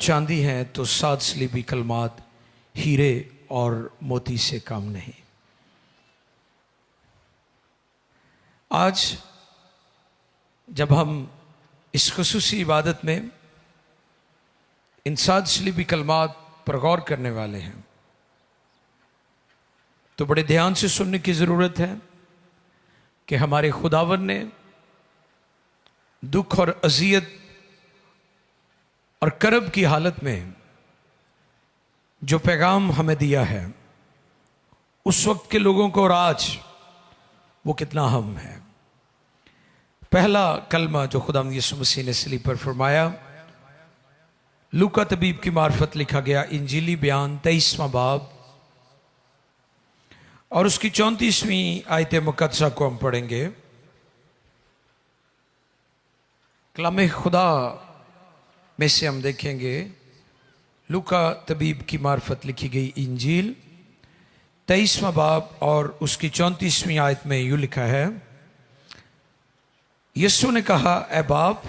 चांदी है तो 7 सलीबी कलमात हीरे और मोती से कम नहीं। आज जब हम इस खुसूसी इबादत में इन 7 सलीबी कलमात पर गौर करने वाले हैं तो बड़े ध्यान से सुनने की ज़रूरत है कि हमारे खुदावन ने दुख और अज़ियत और करब की हालत में जो पैगाम हमें दिया है उस वक्त के लोगों को और आज वो कितना अहम है। पहला कलमा जो खुदा यीशु मसीह ने सलीब पर फरमाया, लूका तबीब की मार्फत लिखा गया इंजीली बयान 23वां बाब और उसकी 34वीं आयत मुकद्दसा को हम पढ़ेंगे। कलाम खुदा में से हम देखेंगे लूका तबीब की मार्फत लिखी गई इंजील 23वां बाब और उसकी 34वीं आयत में यूं लिखा है, यीशु ने कहा, ए बाप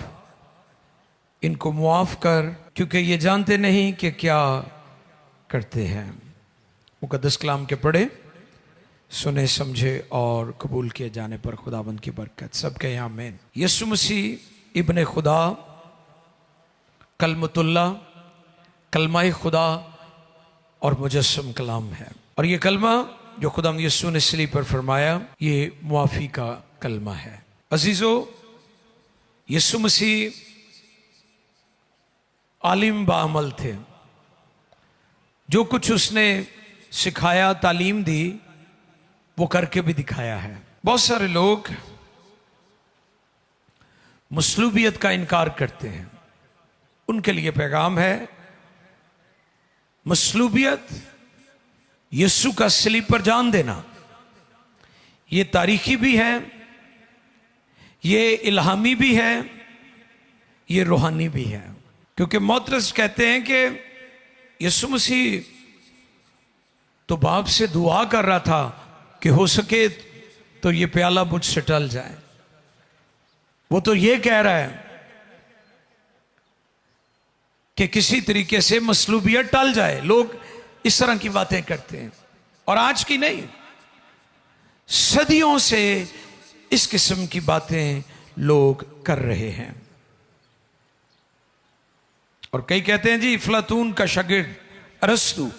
इनको मुआफ कर क्योंकि ये जानते नहीं कि क्या करते हैं। मुकद्दस कलाम के पढ़े, सुने, समझे और कबूल किए जाने पर खुदाबंद की बरकत। सबके यहाँ आमीन। यीशु मसीह इब्ने खुदा, कलमतुल्लाह, कलमा खुदा और मुजस्सम कलाम है। और ये कलमा जो खुदा यीशु ने सलीब पर फरमाया ये मुआफ़ी का कलमा है। अजीज़ो, यीशु मसीह आलिम बाअमल थे। जो कुछ उसने सिखाया, तालीम दी, वो करके भी दिखाया है। बहुत सारे लोग मसलूबियत का इनकार करते हैं, उनके लिए पैगाम है, मसलूबियत यीशु का सलीब पर जान देना ये तारीखी भी है, ये इल्हामी भी है, ये रूहानी भी है। क्योंकि मोतरस कहते हैं कि यीशु मसीह तो बाप से दुआ कर रहा था कि हो सके तो ये प्याला मुझसे टल जाए। वो तो ये कह रहा है कि किसी तरीके से मसलूबियत टल जाए। लोग इस तरह की बातें करते हैं और आज की नहीं, सदियों से इस किस्म की बातें लोग कर रहे हैं। और कई कहते हैं जी अफलातून का शागिर्द अरस्तु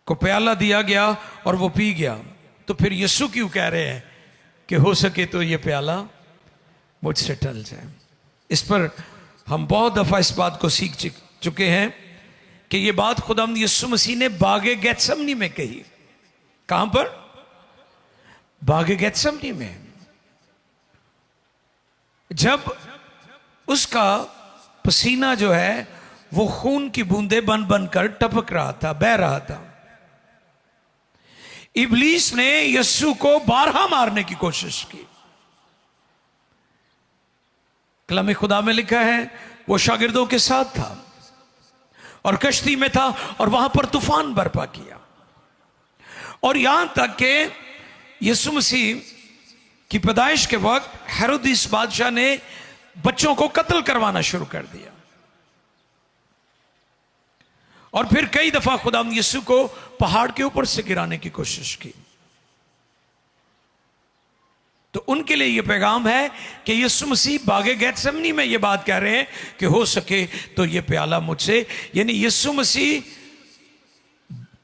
को प्याला दिया गया और वो पी गया, तो फिर यीशु क्यों कह रहे हैं कि हो सके तो ये प्याला मुझसे टल जाए। इस पर हम बहुत दफा इस बात को सीख चुके हैं कि ये बात खुदावंद यीशु मसीह ने बागे गेत्सेमनी में कही। कहां पर? बागे गेत्सेमनी में। जब उसका पसीना जो है वो खून की बूंदे बन बनकर टपक रहा था, बह रहा था, इब्लीस ने यीशु को बारहा मारने की कोशिश की। कलाम खुदा में लिखा है वो शागिर्दों के साथ था और कश्ती में था और वहां पर तूफान बर्पा किया और यहां तक कि यीशु मसीह की पैदाइश के वक्त हेरोदिस बादशाह ने बच्चों को कत्ल करवाना शुरू कर दिया। और फिर कई दफा खुदा यीशु को पहाड़ के ऊपर से गिराने की कोशिश की। तो उनके लिए यह पैगाम है कि यीशु मसीह बागे गेत्सेमनी में यह बात कह रहे हैं कि हो सके तो यह प्याला मुझसे, यानी यीशु मसीह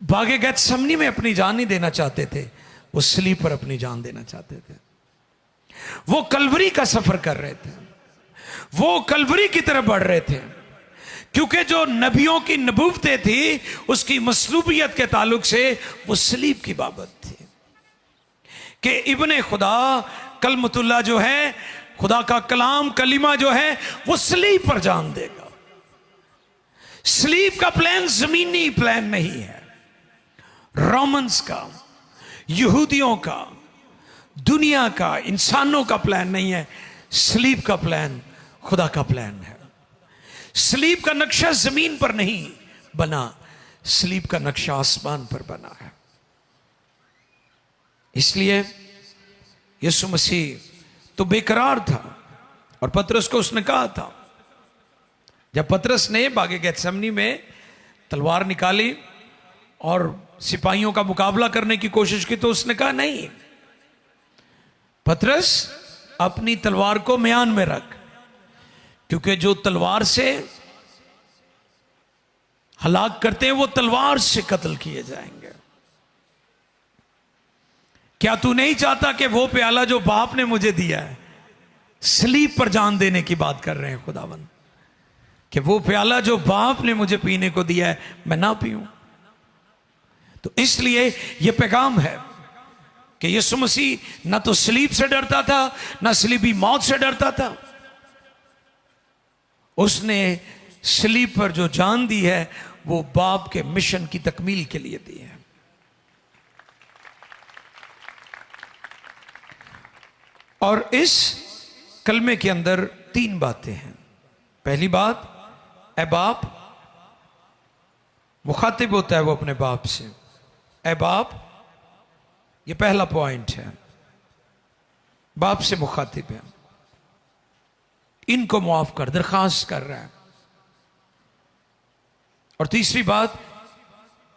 बागे गेत्सेमनी में अपनी जान नहीं देना चाहते थे, वो सलीब पर अपनी जान देना चाहते थे। वो कलवरी का सफर कर रहे थे, वो कलवरी की तरफ बढ़ रहे थे, क्योंकि जो नबियों की नबूवतें थी उसकी मसलूबियत के ताल्लुक से वो सलीब की बाबत थी कि इब्ने खुदा कलमतुल्लाह जो है, खुदा का कलाम कलीमा जो है वो सलीब पर जान देगा। सलीब का प्लान जमीनी प्लान नहीं है, रोमन्स का, यहूदियों का, दुनिया का, इंसानों का प्लान नहीं है। सलीब का प्लान खुदा का प्लान है। सलीब का नक्शा जमीन पर नहीं बना, सलीब का नक्शा आसमान पर बना है। इसलिए यीशु मसीह तो बेकरार था और पतरस को उसने कहा था जब पतरस ने बागे गेत्सेमनी में तलवार निकाली और सिपाहियों का मुकाबला करने की कोशिश की तो उसने कहा नहीं, पतरस अपनी तलवार को म्यान में रख, क्योंकि जो तलवार से हलाक करते हैं वो तलवार से कत्ल किए जाएंगे। क्या तू नहीं चाहता कि वो प्याला जो बाप ने मुझे दिया है, सलीब पर जान देने की बात कर रहे हैं खुदावंद, कि वो प्याला जो बाप ने मुझे पीने को दिया है मैं ना पीऊं। तो इसलिए यह पैगाम है कि यीशु मसीह ना तो सलीब से डरता था, ना सलीबी मौत से डरता था। उसने सलीब पर जो जान दी है वो बाप के मिशन की तकमील के लिए दी है। और इस कलमे के अंदर 3 बातें हैं। पहली बात, ए बाप, मुखातिब होता है वो अपने बाप से, ए बाप, ये पहला पॉइंट है, बाप से मुखातिब है, इनको माफ कर, दरखास्त कर रहा है। और तीसरी बात,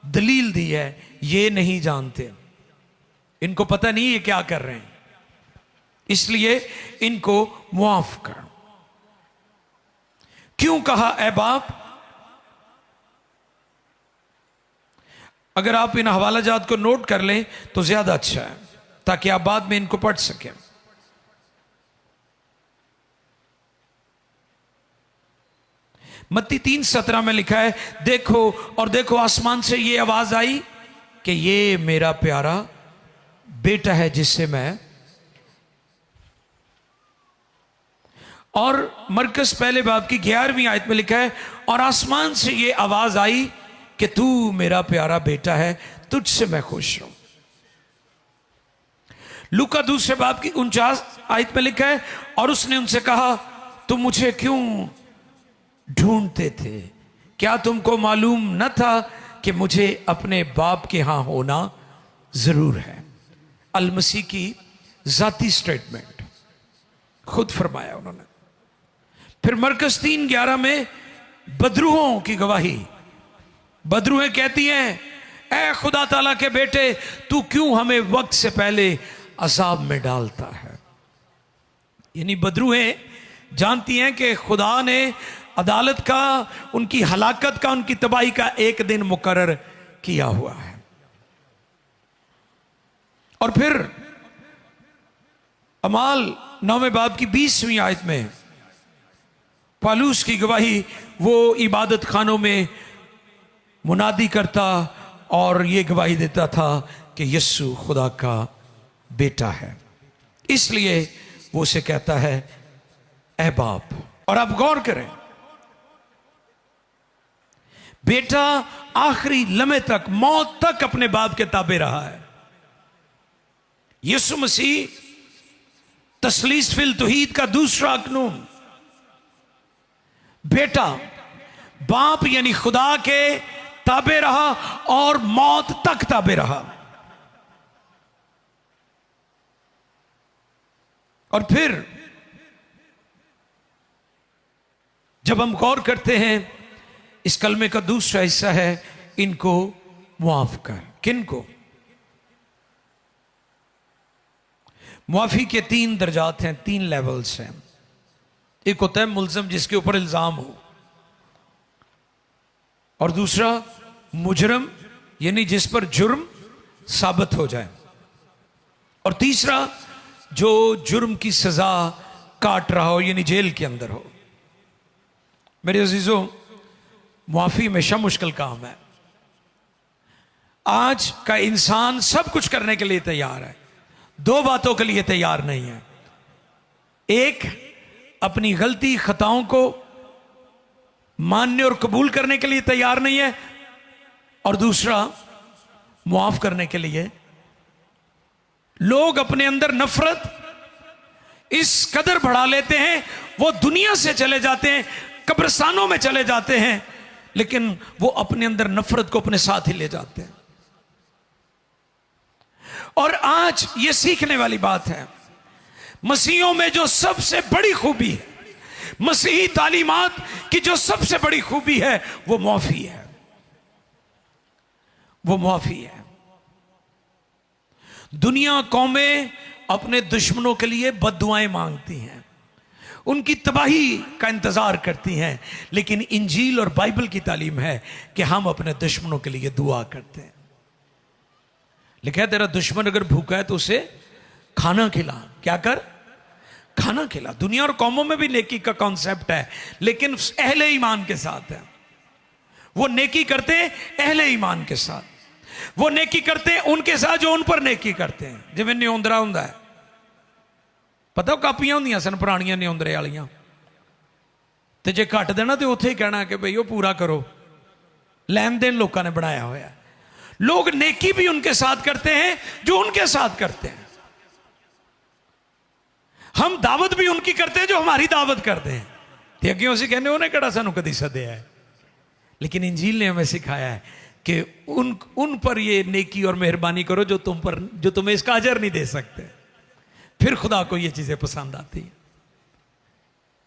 दलील दी है, ये नहीं जानते, इनको पता नहीं ये क्या कर रहे हैं, इसलिए इनको माफ कर। क्यों कहा ए बाप? अगर आप इन हवालाजात को नोट कर लें तो ज्यादा अच्छा है, ताकि आप बाद में इनको पढ़ सकें। मत्ती 3:17 में लिखा है, देखो और देखो आसमान से ये आवाज आई कि ये मेरा प्यारा बेटा है जिससे मैं। और मरकस पहले बाब की 11वीं आयत में लिखा है, और आसमान से ये आवाज आई कि तू मेरा प्यारा बेटा है, तुझसे मैं खुश हूं। लूका दूसरे बाब की 49 आयत में लिखा है, और उसने उनसे कहा, तुम मुझे क्यों ढूंढते थे? क्या तुमको मालूम न था कि मुझे अपने बाप के यहां होना जरूर है? अल मसीह की जाती स्टेटमेंट खुद फरमाया उन्होंने। फिर मरकस 3:11 में बदरूहों की गवाही, बदरूहें कहती हैं, ऐ खुदा ताला के बेटे, तू क्यों हमें वक्त से पहले अजाब में डालता है? यानी बदरूहें जानती हैं कि खुदा ने अदालत का, उनकी हलाकत का, उनकी तबाही का एक दिन मुकर्रर किया हुआ है। और फिर अमाल 9वें बाब की 20वीं आयत में पालूस की गवाही, वो इबादत खानों में मुनादी करता और ये गवाही देता था कि यीशु खुदा का बेटा है, इसलिए वो उसे कहता है ऐ बाप। और आप गौर करें, बेटा आखिरी लम्हे तक, मौत तक अपने बाप के ताबे रहा है। यीशु मसीह तस्लीस फिल तौहीद का दूसरा कानून, बेटा बाप यानी खुदा के ताबे रहा और मौत तक ताबे रहा। और फिर जब हम गौर करते हैं, इस कलमे का दूसरा हिस्सा है, इनको मुआफ कर। किनको? मुआफी के 3 दर्जात हैं, 3 लेवल्स हैं। एक होता है मुल्ज़म जिसके ऊपर इल्जाम हो, और दूसरा मुजरम यानी जिस पर जुर्म साबित हो जाए, और तीसरा जो जुर्म की सजा काट रहा हो यानी जेल के अंदर हो। मेरे अजीजों, मुआफी हमेशा मुश्किल काम है। आज का इंसान सब कुछ करने के लिए तैयार है, 2 बातों के लिए तैयार नहीं है। एक, अपनी गलती खताओं को मानने और कबूल करने के लिए तैयार नहीं है, और दूसरा मुआफ करने के लिए। लोग अपने अंदर नफरत इस कदर बढ़ा लेते हैं, वो दुनिया से चले जाते हैं, कब्रिस्तानों में चले जाते हैं, लेकिन वो अपने अंदर नफरत को अपने साथ ही ले जाते हैं। और आज ये सीखने वाली बात है, मसीहों में जो सबसे बड़ी खूबी है, मसीही तालीमात की जो सबसे बड़ी खूबी है वो माफी है, वो माफी है। दुनिया कौमें अपने दुश्मनों के लिए बद्दुआएं मांगती हैं, उनकी तबाही का इंतजार करती हैं, लेकिन इंजील और बाइबल की तालीम है कि हम अपने दुश्मनों के लिए दुआ करते हैं। लिखा है तेरा दुश्मन अगर भूखा है तो उसे खाना खिला। क्या कर? खाना खिला। दुनिया और कौमों में भी नेकी का कॉन्सेप्ट है, लेकिन अहले ईमान के साथ है। वो नेकी करते हैं अहले ईमान के साथ, वो नेकी करते हैं उनके साथ जो उन पर नेकी करते हैं। जिवें न्योंदरा हुंदा है, पता कापियां हुंदियां सन पुरानियां न्योंदरे वालियां, ते जे घट देना तो उत्थे ही कहना कि भई वो पूरा करो। लैन देन लोगों ने बनाया होया है। लोग नेकी भी उनके साथ करते हैं जो उनके साथ करते हैं। हम दावत भी उनकी करते हैं जो हमारी दावत करते हैं। ते अगे असीं कहने उन्हें किहड़ा सानू कदी सद्दिया है, लेकिन इंजील ने हमें सिखाया है कि उन पर ये नेकी और मेहरबानी करो जो तुम्हें इसका अजर नहीं दे सकते। फिर खुदा को ये चीजें पसंद आती हैं।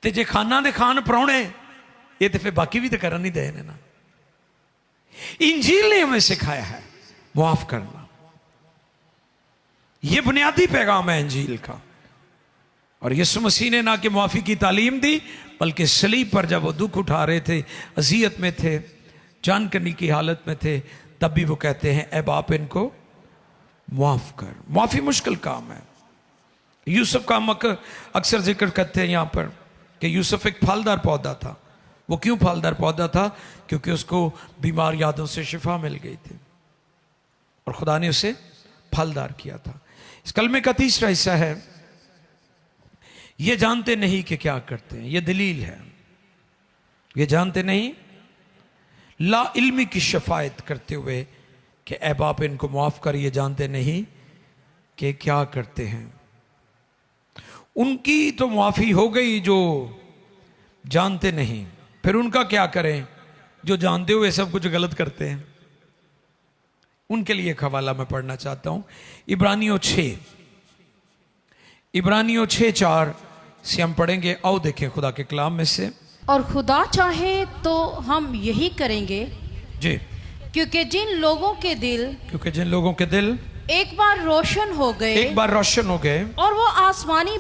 ते जे खाना दे खान परौणे, ये तो फिर बाकी भी तो करन नहीं दे ना। इंजील ने हमें सिखाया है मुआफ करना। यह बुनियादी पैगाम है इंजील का। और यीशु मसीह ने ना कि मुआफी की तालीम दी, बल्कि सलीब पर जब वो दुख उठा रहे थे, अजियत में थे, जान करने की हालत में थे, तब भी वो कहते हैं ऐ बाप इनको मुआफ कर। मुआफी मुश्किल काम है। यूसुफ का हम अक्सर जिक्र करते हैं यहाँ पर कि यूसुफ एक फलदार पौधा था। वो क्यों फलदार पौधा था? क्योंकि उसको बीमार यादों से शिफा मिल गई थी और खुदा ने उसे फलदार किया था। इस कलमे का तीसरा हिस्सा है, ये जानते नहीं कि क्या करते हैं। ये दलील है, ये जानते नहीं, ला इल्मी की शफायत करते हुए कि ऐ बाप इनको माफ कर, ये जानते नहीं कि क्या करते हैं। उनकी तो माफी हो गई जो जानते नहीं, फिर उनका क्या करें जो जानते हुए सब कुछ गलत करते हैं। उनके लिए एक हवाला मैं पढ़ना चाहता हूं, इब्रानियों 6:4 से हम पढ़ेंगे। आओ देखें खुदा के कलाम में से। और खुदा चाहे तो हम यही करेंगे जी, क्योंकि जिन लोगों के दिल एक बार रोशन हो गए और वो आसमानी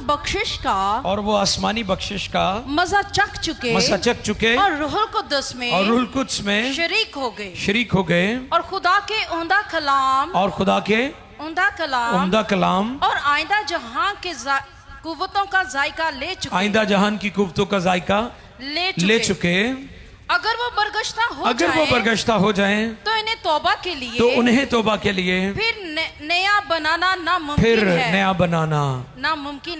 बख्शिश का मजा चख चुके और रूहुल कुद्दस में शरीक हो गए और खुदा के उम्दा कलाम और आइंदा जहां के कुव्वतों का जायका ले चुके, आइंदा जहान की कुव्वतों का जायका ले चुके। अगर वो बरगश्ता हो जाएं तो उन्हें तौबा के लिए फिर नया बनाना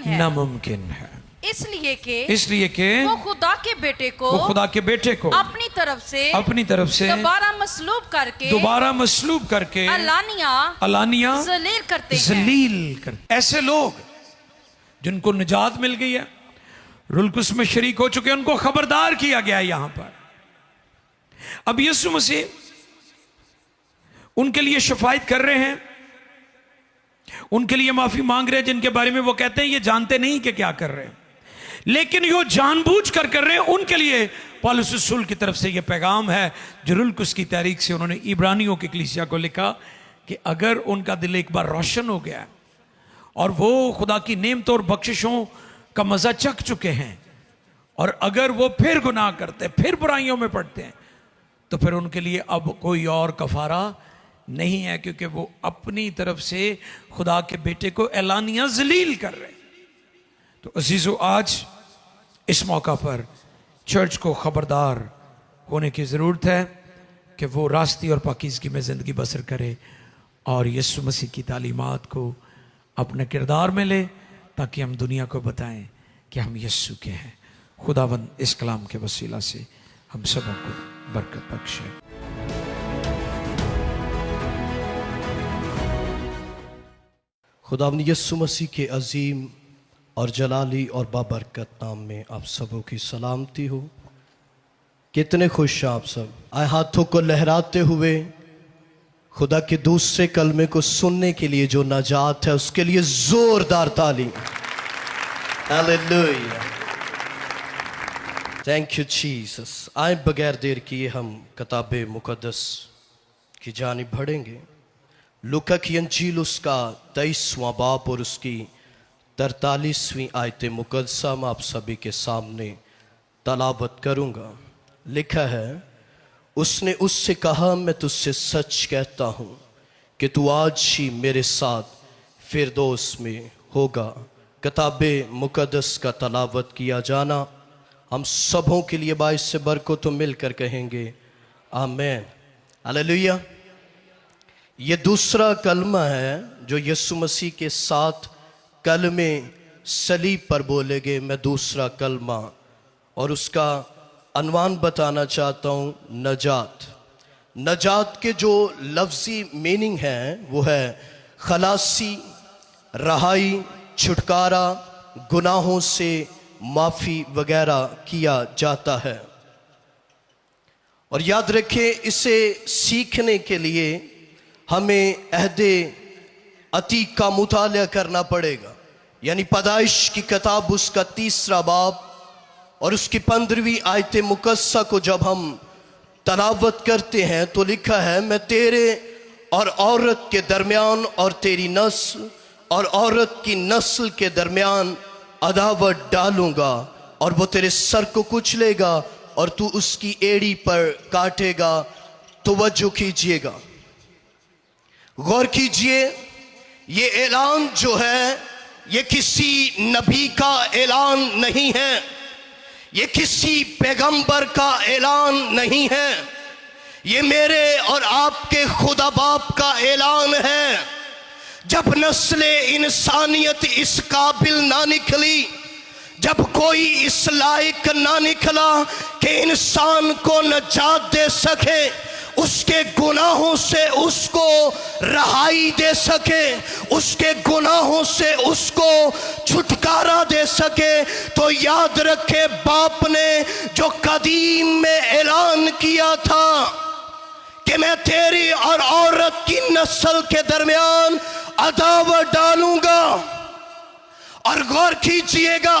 नामुमकिन है। इसलिए कि वो खुदा के बेटे को अपनी तरफ से दोबारा मसलूब करके अलानिया जलील करते। ऐसे लोग जिनको निजात मिल गई है, रुल्कुस में शरीक हो चुके, उनको खबरदार किया गया है यहां पर। अब यीशु मसीह उनके लिए शफायत कर रहे हैं, उनके लिए माफी मांग रहे हैं जिनके बारे में वो कहते हैं ये जानते नहीं कि क्या कर रहे हैं, लेकिन यो जानबूझ कर रहे हैं। उनके लिए पौलुस रसूल की तरफ से यह पैगाम है जो रुल्कुस की तारीख से उन्होंने इब्रानियों की कलीसिया को लिखा कि अगर उनका दिल एक बार रोशन हो गया और वो खुदा की नेमतों और बख्शिशों का मजा चख चुके हैं, और अगर वो फिर गुनाह करते, फिर बुराइयों में पड़ते हैं, तो फिर उनके लिए अब कोई और कफारा नहीं है, क्योंकि वो अपनी तरफ से खुदा के बेटे को एलानिया जलील कर रहे हैं। तो अजीजों, आज इस मौका पर चर्च को खबरदार होने की ज़रूरत है कि वो रास्ती और पाकीज़गी में ज़िंदगी बसर करे और यीशु मसीह की तालीमात को अपने किरदार में ले, ताकि हम दुनिया को बताएं कि हम यीशु के हैं। खुदावंद इस कलाम के वसीला से हम सबों को बरकत बख्शे। खुदावंद यीशु मसीह के अजीम और जलाली और बाबरकत नाम में आप सबों की सलामती हो। कितने खुश हैं आप सब। आए हाथों को लहराते हुए खुदा के दूसरे कलमे को सुनने के लिए जो नजात है उसके लिए जोरदार ताली। हालेलुया। Thank you Jesus. आए बगैर देर किए हम किताब मुकद्दस की जानिब बढ़ेंगे। लूका की अंजील उसका 23वां बाब और उसकी 43वीं आयत मुकद्दसा में आप सभी के सामने तलावत करूंगा। लिखा है, उसने उससे कहा, मैं तुझसे सच कहता हूँ कि तू आज ही मेरे साथ फिरदौस में होगा। किताब मुकद्दस का तलावत किया जाना हम सबों के लिए बाइस से बरकत तो मिलकर कहेंगे आमीन, हालेलुया। ये दूसरा कलमा है जो यीशु मसीह के साथ कलमे सलीब पर बोले गए। मैं दूसरा कलमा और उसका अनवान बताना चाहता हूँ, नजात। नजात के जो लफ्ज़ी मीनिंग है वो है खलासी, रहाई, छुटकारा, गुनाहों से माफ़ी वगैरह किया जाता है। और याद रखें, इसे सीखने के लिए हमें अहदे अतीक का मुताला करना पड़ेगा। यानी पैदाइश की किताब उसका 3 बाब और उसकी 15वीं आयत मुकद्दसा को जब हम तलावत करते हैं तो लिखा है, मैं तेरे और औरत के दरमियान और तेरी नस्ल और औरत की नस्ल के दरमियान अदावत डालूंगा और वो तेरे सर को कुचलेगा और तू उसकी एड़ी पर काटेगा। तवज्जो कीजिएगा, गौर कीजिए, ये ऐलान जो है ये किसी नबी का ऐलान नहीं है, ये किसी पैगंबर का ऐलान नहीं है, ये मेरे और आपके खुदा बाप का ऐलान है। जब नस्ले इंसानियत इस काबिल ना निकली, जब कोई इस लायक ना निकला कि इंसान को नजात दे सके, उसके गुनाहों से उसको रहाई दे सके, उसके गुनाहों से उसको छुटकारा दे सके, तो याद रखे बाप ने जो कदीम में ऐलान किया था कि मैं तेरी और औरत की नस्ल के दरमियान अदावत डालूंगा। और गौर कीजिएगा,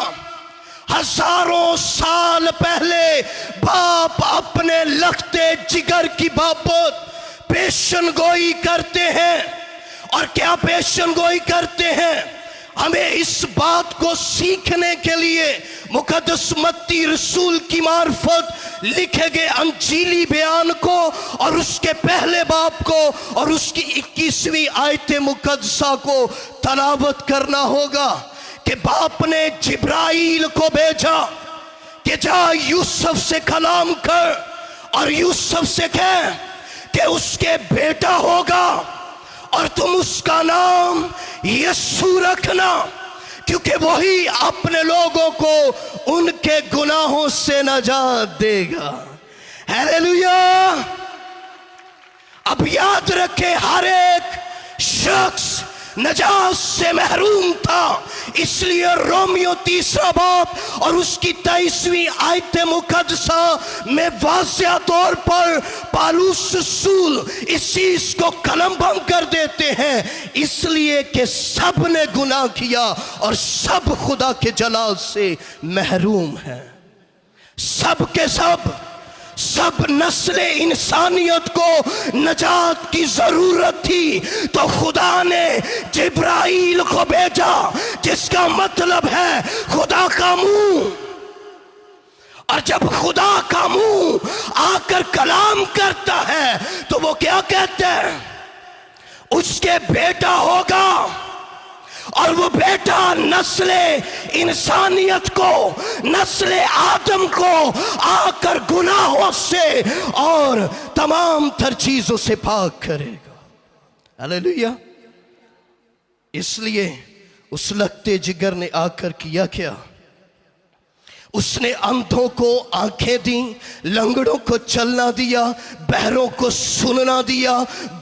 हजारों साल पहले बाप अपने लखते जिगर की बाबत पेशन गोई करते हैं। और क्या पेशन गोई करते हैं? हमें इस बात को सीखने के लिए मुकद्दस मत्ती रसूल की मार्फत लिखे गए अंजीली बयान को और उसके पहले बाब को और उसकी 21वीं आयत मुकद्दसा को तलावत करना होगा कि बाप ने जिब्राइल को भेजा कि जा यूसुफ से कलाम कर और यूसुफ से कह कि उसके बेटा होगा और तुम उसका नाम यीशु रखना, क्योंकि वही अपने लोगों को उनके गुनाहों से नजात देगा। हालेलुया। अब याद रखे, हर एक शख्स नजात से महरूम था, इसलिए रोमियो 3 बाब और उसकी 23वीं आयत मुकद्दसा में वाज़िह तौर पर पालूस रसूल इस चीज को कलमबंद कर देते हैं, इसलिए कि सब ने गुनाह किया और सब खुदा के जलाल से महरूम हैं। सब के सब नस्ले इंसानियत को नजात की जरूरत थी, तो खुदा ने जिब्राइल को भेजा, जिसका मतलब है खुदा का मुंह। और जब खुदा का मुंह आकर कलाम करता है तो वो क्या कहते हैं? उसके बेटा होगा। और वो बेटा नस्ले इंसानियत को, नस्ले आदम को आकर गुनाहों से और तमाम तर चीजों से पाक करेगा। हालेलुया। इसलिए उस लखते जिगर ने आकर किया क्या? उसने अंधों को आंखें दी, लंगड़ों को चलना दिया, बहरों को सुनना दिया,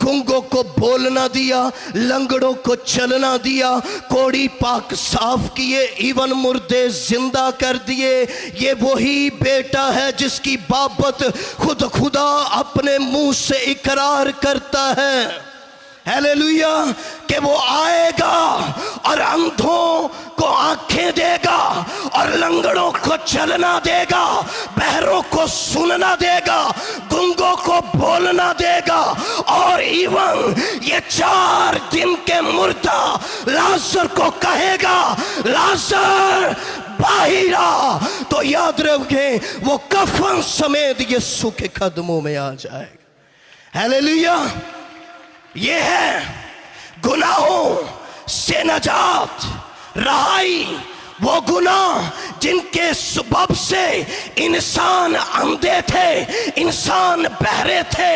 गूंगों को बोलना दिया, लंगड़ों को चलना दिया, कोड़ी पाक साफ किए, इवन मुर्दे जिंदा कर दिए। ये वही बेटा है जिसकी बाबत खुद खुदा अपने मुंह से इकरार करता है, हालेलुया, कि वो आएगा और अंधों को आंखें देगा और लंगड़ों को चलना देगा, बहरों को सुनना देगा, गूंगों को बोलना देगा, और इवन ये 4 दिन के मुर्दा लाजर को कहेगा लाजर बाहर आ, तो याद रखें वो कफन समेत यीशु के कदमों में आ जाएगा। हालेलुया। ये है गुनाहों से नजात, रहाई। वो गुनाह जिनके सबब से इंसान अंधे थे, इंसान बहरे थे,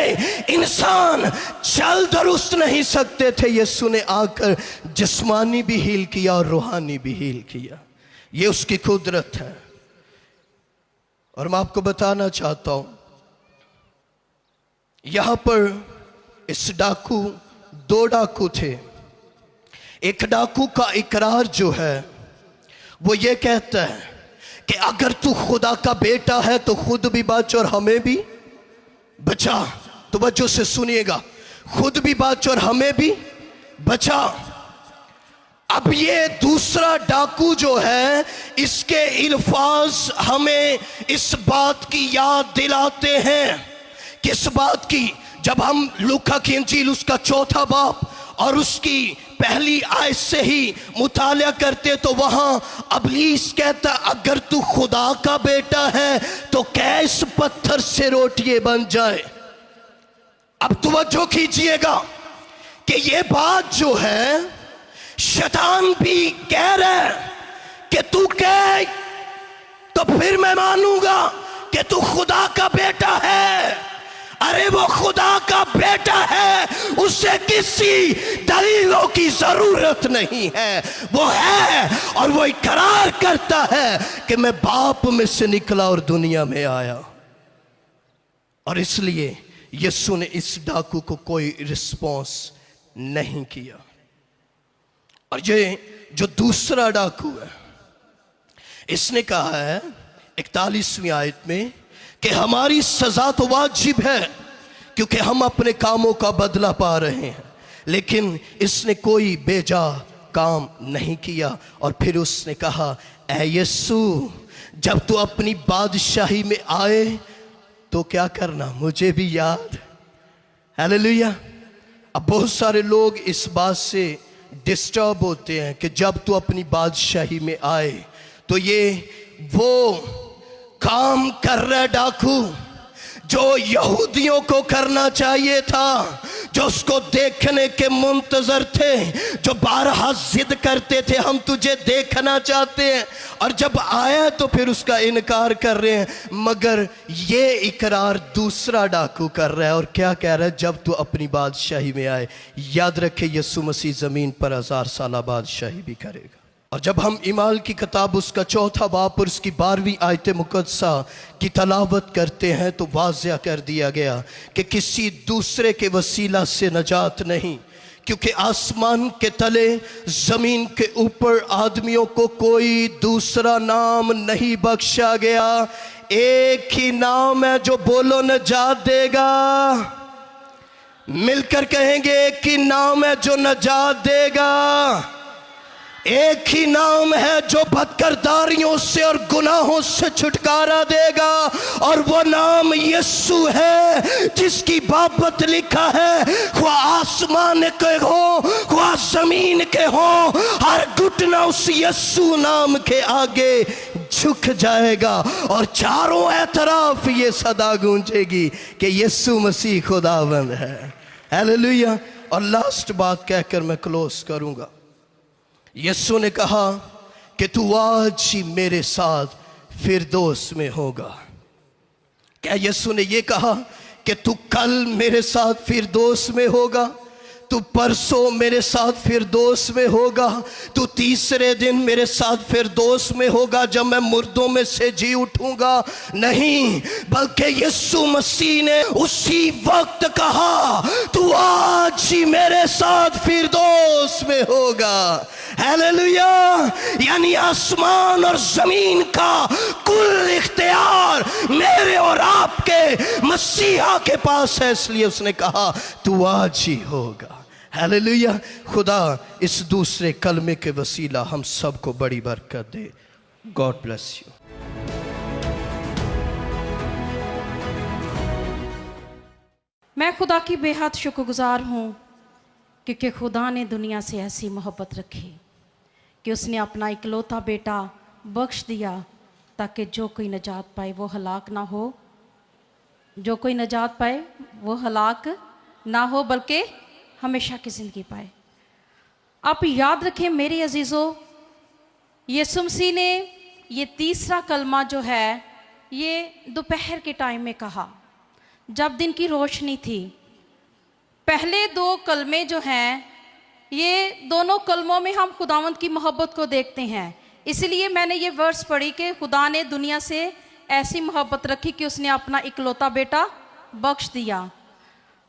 इंसान चल दुरुस्त नहीं सकते थे, यीशु ने आकर जिस्मानी भी हील किया और रूहानी भी हील किया। ये उसकी कुदरत है। और मैं आपको बताना चाहता हूं, यहां पर इस डाकू 2 डाकू थे। एक डाकू का इकरार जो है वो ये कहता है कि अगर तू खुदा का बेटा है तो खुद भी बच और हमें भी बचा। तो बच्चों से सुनिएगा, खुद भी बच और हमें भी बचा। अब ये दूसरा डाकू जो है, इसके इल्फाज हमें इस बात की याद दिलाते हैं, किस बात की? जब हम लूका की इंजील उसका 4था बाब और उसकी पहली आयत से ही मुताला करते तो वहां अबलीस कहता अगर तू खुदा का बेटा है तो कैसे पत्थर से रोटियां बन जाए। अब तवज्जो कीजिएगा कि ये बात जो है शैतान भी कह रहा है कि तू कह तो फिर मैं मानूंगा कि तू खुदा का बेटा है। अरे वो खुदा का बेटा है, उसे किसी दलीलों की जरूरत नहीं है। वो है और वो इकरार करता है कि मैं बाप में से निकला और दुनिया में आया। और इसलिए यीशु ने इस डाकू को कोई रिस्पॉन्स नहीं किया। और ये जो दूसरा डाकू है, इसने कहा है 41वीं आयत में कि हमारी सजा तो वाजिब है क्योंकि हम अपने कामों का बदला पा रहे हैं, लेकिन इसने कोई बेजा काम नहीं किया। और फिर उसने कहा ऐ यीशु, जब तू अपनी बादशाही में आए तो क्या करना, मुझे भी याद। हालेलुया। अब बहुत सारे लोग इस बात से डिस्टर्ब होते हैं कि जब तू अपनी बादशाही में आए, तो ये वो काम कर रहा डाकू जो यहूदियों को करना चाहिए था, जो उसको देखने के मुंतजर थे, जो बारहा जिद करते थे हम तुझे देखना चाहते हैं, और जब आया तो फिर उसका इनकार कर रहे हैं। मगर ये इकरार दूसरा डाकू कर रहा है और क्या कह रहा है, जब तू अपनी बादशाही में आए। याद रखे यीशु मसीह जमीन पर 1000 साल बादशाही भी करेगा। और जब हम ईमाल की किताब उसका 4था बाब और उसकी 12वीं आयत मुक़द्दसा की तलावत करते हैं तो वाज़िया कर दिया गया कि किसी दूसरे के वसीला से नजात नहीं, क्योंकि आसमान के तले ज़मीन के ऊपर आदमियों को कोई दूसरा नाम नहीं बख्शा गया। एक ही नाम है जो बोलो नजात देगा। मिलकर कहेंगे, एक ही नाम है जो नजात देगा। एक ही नाम है जो बदकिरदारियों से और गुनाहों से छुटकारा देगा, और वो नाम यीशु है जिसकी बाबत लिखा है वो आसमान के हो वो जमीन के हो, हर घुटना उस यीशु नाम के आगे झुक जाएगा और चारों तरफ ये सदा गूंजेगी कि यीशु मसीह खुदावंद है। हालेलुया। और लास्ट बात कहकर मैं क्लोज करूंगा। यीशु ने कहा कि तू आज ही मेरे साथ फिरदौस में होगा। क्या यीशु ने ये कहा कि तू कल मेरे साथ फिरदौस में होगा, तू परसों मेरे साथ फिरदौस में होगा, तू तीसरे दिन मेरे साथ फिरदौस में होगा जब मैं मुर्दों में से जी उठूंगा? नहीं, बल्कि यीशु मसीह ने उसी वक्त कहा तू आज ही मेरे साथ फिरदौस में होगा। हालेलुया। यानी आसमान और जमीन का कुल इख्तियार मेरे और आपके मसीहा के पास है, इसलिए उसने कहा तू आज ही होगा। हालेलुया। खुदा इस दूसरे कलमे के वसीला हम सबको बड़ी बरकत दे। God bless you. मैं खुदा की बेहद शुक्रगुजार हूँ क्योंकि खुदा ने दुनिया से ऐसी मोहब्बत रखी कि उसने अपना इकलौता बेटा बख्श दिया ताकि जो कोई नजात पाए वो हलाक ना हो, जो कोई नजात पाए वो हलाक ना हो बल्कि हमेशा की ज़िंदगी पाए। आप याद रखें मेरे अजीज़ों, यीशु मसीह ने ये तीसरा कलमा जो है ये दोपहर के टाइम में कहा जब दिन की रोशनी थी। पहले दो कलमे जो हैं ये दोनों कलमों में हम खुदावंद की मोहब्बत को देखते हैं, इसलिए मैंने ये वर्स पढ़ी कि खुदा ने दुनिया से ऐसी मोहब्बत रखी कि उसने अपना इकलौता बेटा बख्श दिया।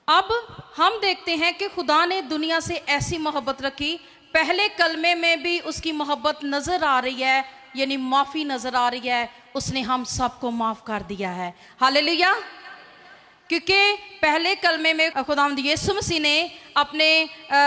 अब हम देखते हैं कि खुदा ने दुनिया से ऐसी मोहब्बत रखी, पहले कलमे में भी उसकी मोहब्बत नज़र आ रही है, यानी माफ़ी नज़र आ रही है, उसने हम सबको माफ़ कर दिया है। हालेलुया। क्योंकि पहले कलमे में खुदावंद यीशु मसीह ने अपने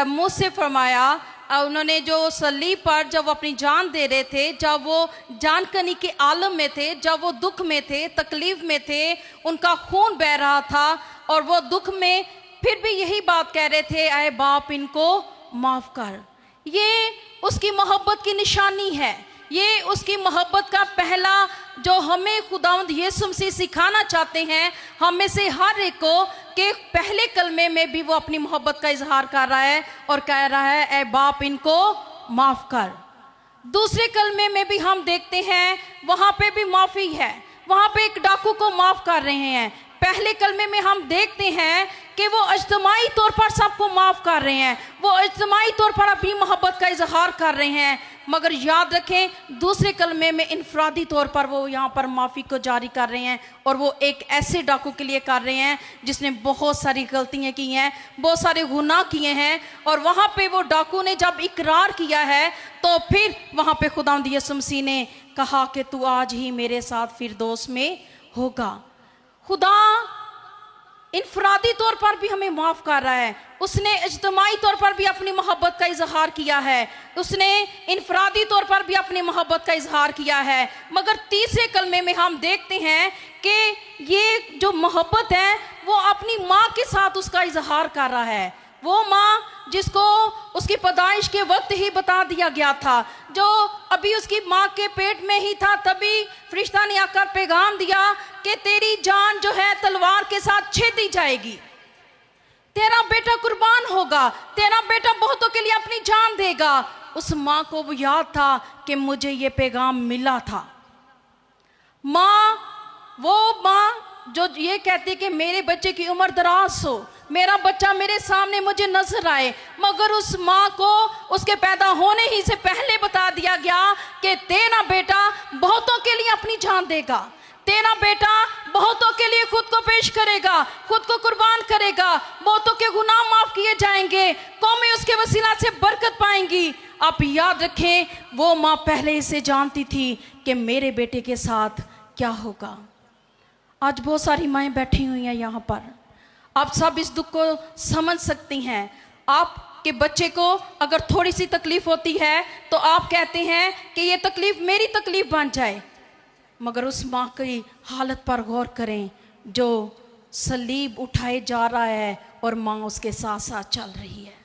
मुँह से फरमाया, उन्होंने जो सलीब पर जब वो अपनी जान दे रहे थे, जब वो जानकनी के आलम में थे, जब वो दुख में थे, तकलीफ में थे, उनका खून बह रहा था और वो दुख में फिर भी यही बात कह रहे थे, ऐ बाप इनको माफ़ कर। ये उसकी मोहब्बत की निशानी है, ये उसकी मोहब्बत का पहला जो हमें खुदावंद यीशु मसीह सिखाना चाहते हैं हमें से हर एक को, कि पहले कलमे में भी वो अपनी मोहब्बत का इजहार कर रहा है और कह रहा है ऐ बाप इनको माफ़ कर। दूसरे कलमे में भी हम देखते हैं वहाँ पे भी माफ़ी है, वहाँ पे एक डाकू को माफ़ कर रहे हैं। पहले कलमे में हम देखते हैं कि वो इज्तिमाई तौर पर सबको माफ़ कर रहे हैं, वो इज्तिमाई तौर पर अपनी मोहब्बत का इजहार कर रहे हैं, मगर याद रखें दूसरे कलमे में इनफरादी तौर पर वो यहाँ पर माफ़ी को जारी कर रहे हैं और वो एक ऐसे डाकू के लिए कर रहे हैं जिसने बहुत सारी गलतियाँ की हैं, बहुत सारे गुनाह किए हैं, और वहाँ पे वो डाकू ने जब इकरार किया है तो फिर वहाँ पे खुदावंद यीशु मसीह ने कहा कि तू आज ही मेरे साथ फिरदौस में होगा। खुदा इनफरादी तौर पर भी हमें माफ़ कर रहा है, उसने इज्तिमाई तौर पर भी अपनी मोहब्बत का इजहार किया है, उसने इनफरादी तौर पर भी अपनी मोहब्बत का इजहार किया है। मगर तीसरे कलमे में हम देखते हैं कि ये जो मोहब्बत है वो अपनी माँ के साथ उसका इजहार कर रहा है। वो माँ जिसको उसकी पैदाइश के वक्त ही बता दिया गया था, जो अभी उसकी माँ के पेट में ही था, तभी फरिश्ता ने आकर पैगाम दिया कि तेरी जान जो है तलवार के साथ छेदी जाएगी, तेरा बेटा कुर्बान होगा, तेरा बेटा बहुतों के लिए अपनी जान देगा। उस माँ को वो याद था कि मुझे ये पैगाम मिला था। माँ, वो माँ जो ये कहती कि मेरे बच्चे की उम्र दराज हो, मेरा बच्चा मेरे सामने मुझे नजर आए, मगर उस माँ को उसके पैदा होने ही से पहले बता दिया गया कि तेरा बेटा बहुतों के लिए अपनी जान देगा, तेरा बेटा बहुतों के लिए खुद को पेश करेगा, खुद को कुर्बान करेगा, बहुतों के गुनाह माफ किए जाएंगे, कौमें उसके वसीला से बरकत पाएंगी। आप याद रखें वो माँ पहले ही से जानती थी कि मेरे बेटे के साथ क्या होगा। आज बहुत सारी माएँ बैठी हुई हैं यहाँ पर, आप सब इस दुख को समझ सकती हैं। आपके बच्चे को अगर थोड़ी सी तकलीफ होती है तो आप कहते हैं कि ये तकलीफ मेरी तकलीफ बन जाए, मगर उस माँ की हालत पर गौर करें जो सलीब उठाए जा रहा है और माँ उसके साथ साथ चल रही है।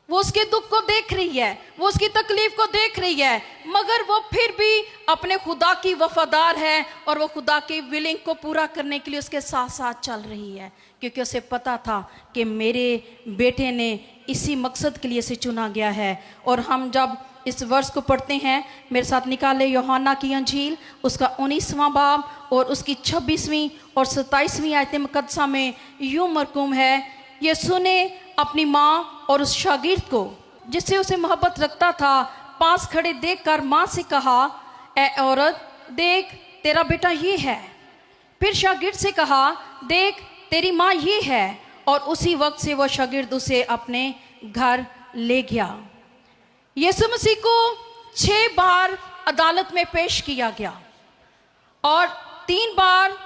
वो उसके दुख को देख रही है, वो उसकी तकलीफ को देख रही है, मगर वो फिर भी अपने खुदा की वफादार है और वो खुदा की विलिंग को पूरा करने के लिए उसके साथ साथ चल रही है, क्योंकि उसे पता था कि मेरे बेटे ने इसी मकसद के लिए से चुना गया है। और हम जब इस वर्ष को पढ़ते हैं, मेरे साथ निकाले यूहन्ना की अंजील उसका 19वां बाब और उसकी 26वीं और 27वीं आयत मुकद्दसा में यूं मरकूम है, यीशु ने अपनी माँ और उस शागिर्द को जिससे उसे मोहब्बत रखता था पास खड़े देखकर माँ से कहा, ए औरत देख तेरा बेटा ये है। फिर शागिर्द से कहा, देख तेरी माँ ये है, और उसी वक्त से वह शागिर्द उसे अपने घर ले गया। यीशु मसीह को 6 बार अदालत में पेश किया गया और 3 बार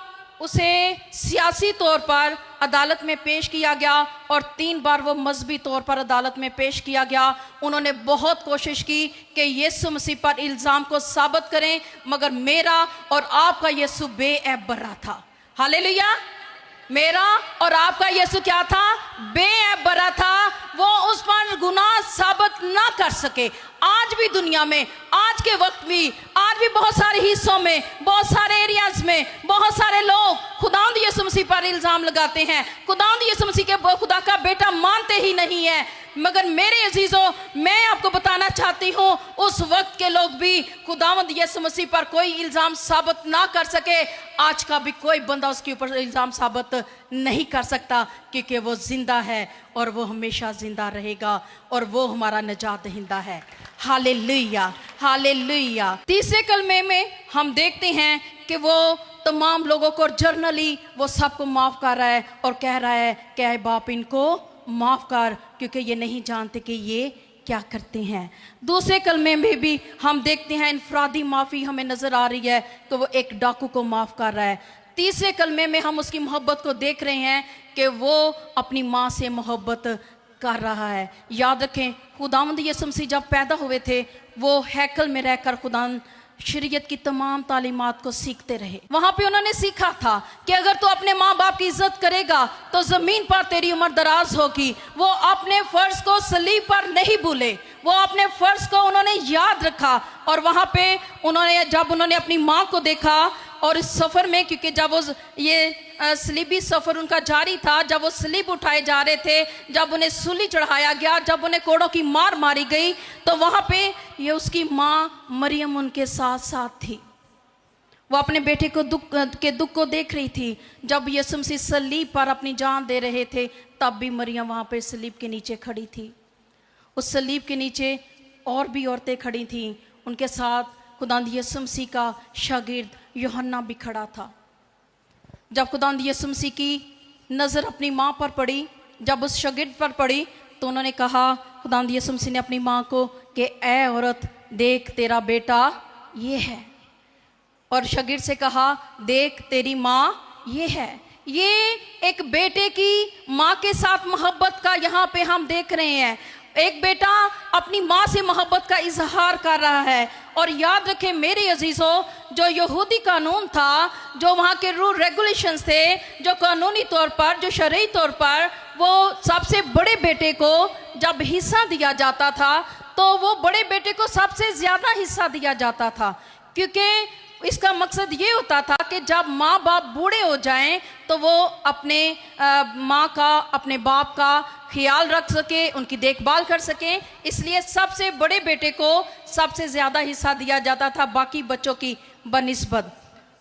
उसे सियासी तौर पर अदालत में पेश किया गया और 3 बार वो मजहबी तौर पर अदालत में पेश किया गया। उन्होंने बहुत कोशिश की कि यीशु मसीह पर इल्ज़ाम को साबित करें, मगर मेरा और आपका यीशु बेऐब बरा था। हालेलुया। मेरा और आपका यीशु क्या था? बेऐब बरा था। वो उस पर गुनाह साबित ना कर सके। आज भी दुनिया में, आज के वक्त भी, आज भी बहुत सारे हिस्सों में, बहुत सारे एरियाज में बहुत सारे लोग खुदावंद यीशु मसीह पर इल्जाम लगाते हैं, खुदावंद यीशु मसीह के खुदा का बेटा मानते ही नहीं है। मगर मेरे अजीजों, मैं आपको बताना चाहती हूँ, उस वक्त के लोग भी खुदावंद यीशु मसीह पर कोई इल्जाम साबित ना कर सके, आज का भी कोई बंदा उसके ऊपर इल्जाम साबित नहीं कर सकता, क्योंकि वो जिंदा है और वो हमेशा जिंदा रहेगा और वो हमारा निजात दहिंदा है। Hallelujah, hallelujah. तीसरे कलमे में हम देखते हैं कि वो तमाम लोगों को जर्नली वो सबको माफ कर रहा है और कह रहा है कि ऐ बाप इनको माफ कर, क्योंकि ये नहीं जानते कि ये क्या करते हैं। दूसरे कलमे में भी हम देखते हैं इनफरादी माफ़ी हमें नज़र आ रही है कि वो एक डाकू को माफ़ कर रहा है। तीसरे कलमे में हम उसकी मोहब्बत को देख रहे हैं कि वो अपनी माँ से मोहब्बत कर रहा है। याद रखें, खुदावंद यीशु मसीह जब पैदा हुए थे, वो हैकल में रहकर खुदा शरीयत की तमाम तालीमात को सीखते रहे। वहां पे उन्होंने सीखा था कि अगर तू अपने माँ बाप की इज्जत करेगा तो जमीन पर तेरी उम्र दराज होगी। वो अपने फर्ज को सलीब पर नहीं भूले, वो अपने फर्ज को उन्होंने याद रखा। और वहां पे जब उन्होंने अपनी माँ को देखा और इस सफ़र में, क्योंकि जब वो ये सलीबी सफ़र उनका जारी था, जब वो सलीब उठाए जा रहे थे, जब उन्हें सूली चढ़ाया गया, जब उन्हें कोड़ों की मार मारी गई, तो वहाँ पे ये उसकी माँ मरियम उनके साथ साथ थी। वो अपने बेटे को दुख को देख रही थी। जब यीशु मसीह सलीब पर अपनी जान दे रहे थे, तब भी मरियम वहाँ पे सलीब के नीचे खड़ी थी। उस सलीब के नीचे और भी औरतें खड़ी थीं, उनके साथ खुदावंद यीशु मसीह का शागिर्द यूहन्ना भी खड़ा था। जब खुदावंद यीशु मसीह की नज़र अपनी माँ पर पड़ी, जब उस शागिर्द पर पड़ी, तो उन्होंने कहा, खुदावंद यीशु मसीह ने अपनी माँ को कि ऐ औरत देख तेरा बेटा ये है, और शागिर्द से कहा देख तेरी माँ ये है। ये एक बेटे की माँ के साथ मोहब्बत का यहाँ पे हम देख रहे हैं। एक बेटा अपनी माँ से मोहब्बत का इजहार कर रहा है। और याद रखें मेरे अजीज़ों, जो यहूदी कानून था, जो वहाँ के रूल रेगुलेशंस थे, जो कानूनी तौर पर, जो शरई तौर पर वो सबसे बड़े बेटे को जब हिस्सा दिया जाता था, तो वो बड़े बेटे को सबसे ज़्यादा हिस्सा दिया जाता था, क्योंकि इसका मकसद ये होता था कि जब माँ बाप बूढ़े हो जाएं तो वो अपने माँ का, अपने बाप का ख्याल रख सके, उनकी देखभाल कर सकें। इसलिए सबसे बड़े बेटे को सबसे ज़्यादा हिस्सा दिया जाता था बाकी बच्चों की बनिस्बत,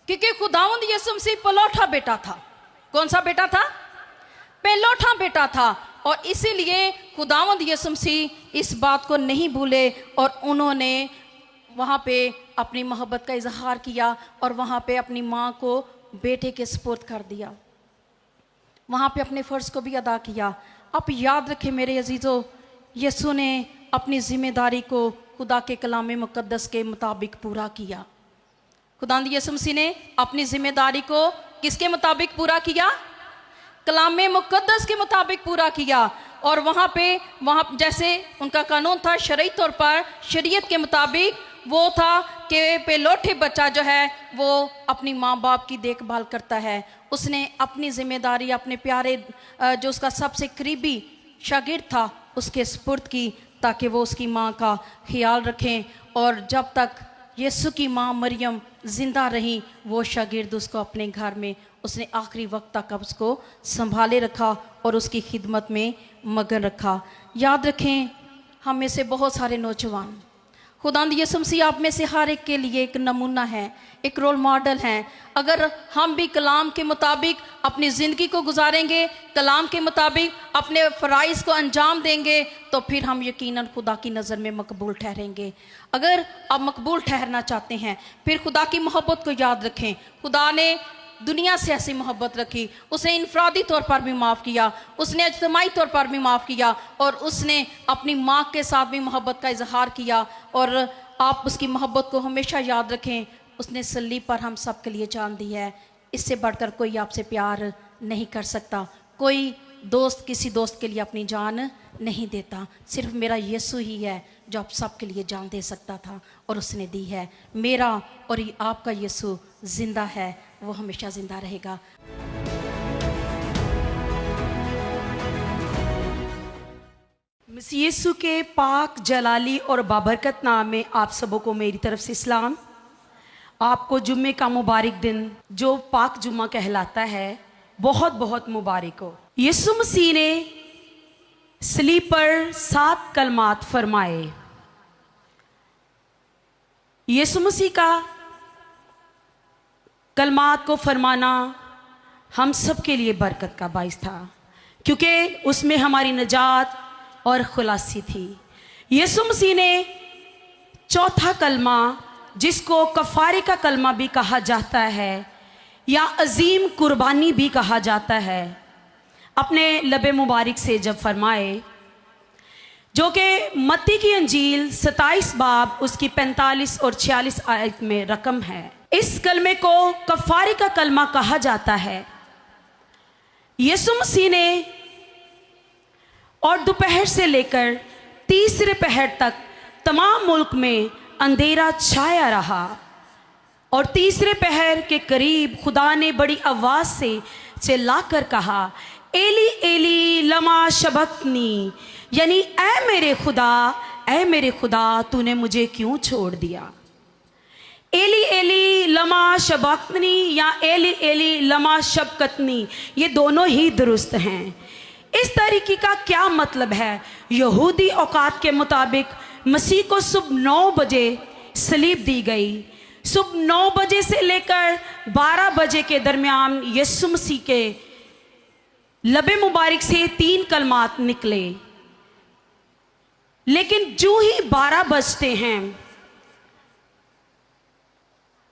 क्योंकि खुदावंद यीशु मसीह पलौठा बेटा था। कौन सा बेटा था? पहलौठा बेटा था। और इसीलिए खुदावंद यीशु मसीह इस बात को नहीं भूले और उन्होंने वहाँ पे अपनी मोहब्बत का इजहार किया और वहाँ पे अपनी माँ को बेटे के सुपुर्द कर दिया, वहाँ पे अपने फ़र्ज़ को भी अदा किया। आप याद रखें मेरे अजीज़ों, यीशु ने अपनी ज़िम्मेदारी को खुदा के कलाम मुक़द्दस के मुताबिक पूरा किया। खुदावंद यीशु मसीह ने अपनी ज़िम्मेदारी को किसके मुताबिक पूरा किया? कलाम मुक़द्दस के मुताबिक पूरा किया। और वहाँ जैसे उनका कानून था शरई तौर पर, शरीयत के मुताबिक वो था कि पेलोठे बच्चा जो है वो अपनी माँ बाप की देखभाल करता है। उसने अपनी जिम्मेदारी अपने प्यारे जो उसका सबसे करीबी शागिर्द था उसके सुपुर्द की, ताकि वो उसकी माँ का ख्याल रखें। और जब तक यीशु की माँ मरियम ज़िंदा रही, वो शागिर्द उसको अपने घर में उसने आखिरी वक्त तक उसको संभाले रखा और उसकी खिदमत में मगन रखा। याद रखें, हम में से बहुत सारे नौजवान, खुदावंद यीशु मसीह आप में से हर एक के लिए एक नमूना है, एक रोल मॉडल हैं। अगर हम भी कलाम के मुताबिक अपनी ज़िंदगी को गुजारेंगे, कलाम के मुताबिक अपने फ़राइज़ को अंजाम देंगे, तो फिर हम यकीनन खुदा की नज़र में मकबूल ठहरेंगे। अगर आप मकबूल ठहरना चाहते हैं, फिर खुदा की मोहब्बत को याद रखें। खुदा ने दुनिया से ऐसी मोहब्बत रखी, उसने इनफरादी तौर पर भी माफ़ किया, उसने इज्तिमाई तौर पर भी माफ़ किया, और उसने अपनी माँ के साथ भी मोहब्बत का इजहार किया। और आप उसकी मोहब्बत को हमेशा याद रखें, उसने सलीब पर हम सब के लिए जान दी है इससे बढ़कर कोई आपसे प्यार नहीं कर सकता। कोई दोस्त किसी दोस्त के लिए अपनी जान नहीं देता। सिर्फ मेरा यीशु ही है जो आप सबके लिए जान दे सकता था और उसने दी है। मेरा और ये आपका यीशु जिंदा है, वो हमेशा जिंदा रहेगा। मसीह यीशु के पाक जलाली और बाबरकत नाम में आप सबों को मेरी तरफ से सलाम। आपको जुम्मे का मुबारक दिन, जो पाक जुम्मा कहलाता है, बहुत बहुत मुबारक हो। यीशु मसीह ने सलीब पर 7 कलमात फरमाए। यीशु मसीह का कलमात को फरमाना हम सब के लिए बरकत का बाइस था, क्योंकि उसमें हमारी नजात और खुलासी थी। यीशु मसीह ने चौथा कलमा, जिसको कफारे का कलमा भी कहा जाता है या अजीम कुर्बानी भी कहा जाता है, अपने लबे मुबारक से जब फरमाए, जो कि मत्ती की अंजील 27 बाब उसकी 45 और 46 आयत में रकम है। इस कलमे को कफारे का कलमा कहा जाता है। यीशु मसीह ने और दोपहर से लेकर तीसरे पहर तक तमाम मुल्क में अंधेरा छाया रहा और तीसरे पहर के करीब खुदा ने बड़ी आवाज से चिल्लाकर कहा, एली एली लमा शबक्तनी, यानी ऐ मेरे खुदा तूने मुझे क्यों छोड़ दिया। एली एली लमा शबक्तनी या एली एली लमा शबकतनी, ये दोनों ही दुरुस्त हैं। इस तरीके का क्या मतलब है? यहूदी औकात के मुताबिक मसीह को सुबह 9 बजे सलीब दी गई। सुबह 9 बजे से लेकर 12 बजे के दरमियान यीशु मसीह के लबे मुबारक से 3 कलमात निकले। लेकिन जो ही 12 बजते हैं,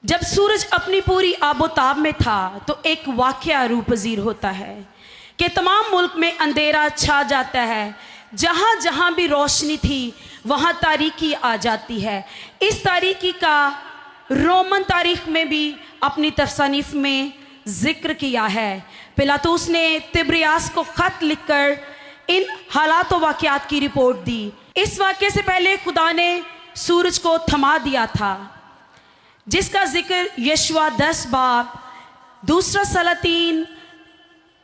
जब सूरज अपनी पूरी आबोताब में था, तो एक वाकया रूप पजीर होता है कि तमाम मुल्क में अंधेरा छा जाता है। जहां जहां भी रोशनी थी वहां तारीकी आ जाती है। इस तारीकी का रोमन तारीख में भी अपनी तसनीफ में जिक्र किया है। पिलातुस ने तिब्रियास को खत लिखकर इन हालात व वाक़यात की रिपोर्ट दी। इस वाक़े से पहले खुदा ने सूरज को थमा दिया था, जिसका जिक्र यशवा 10 बाब, दूसरा सलातीन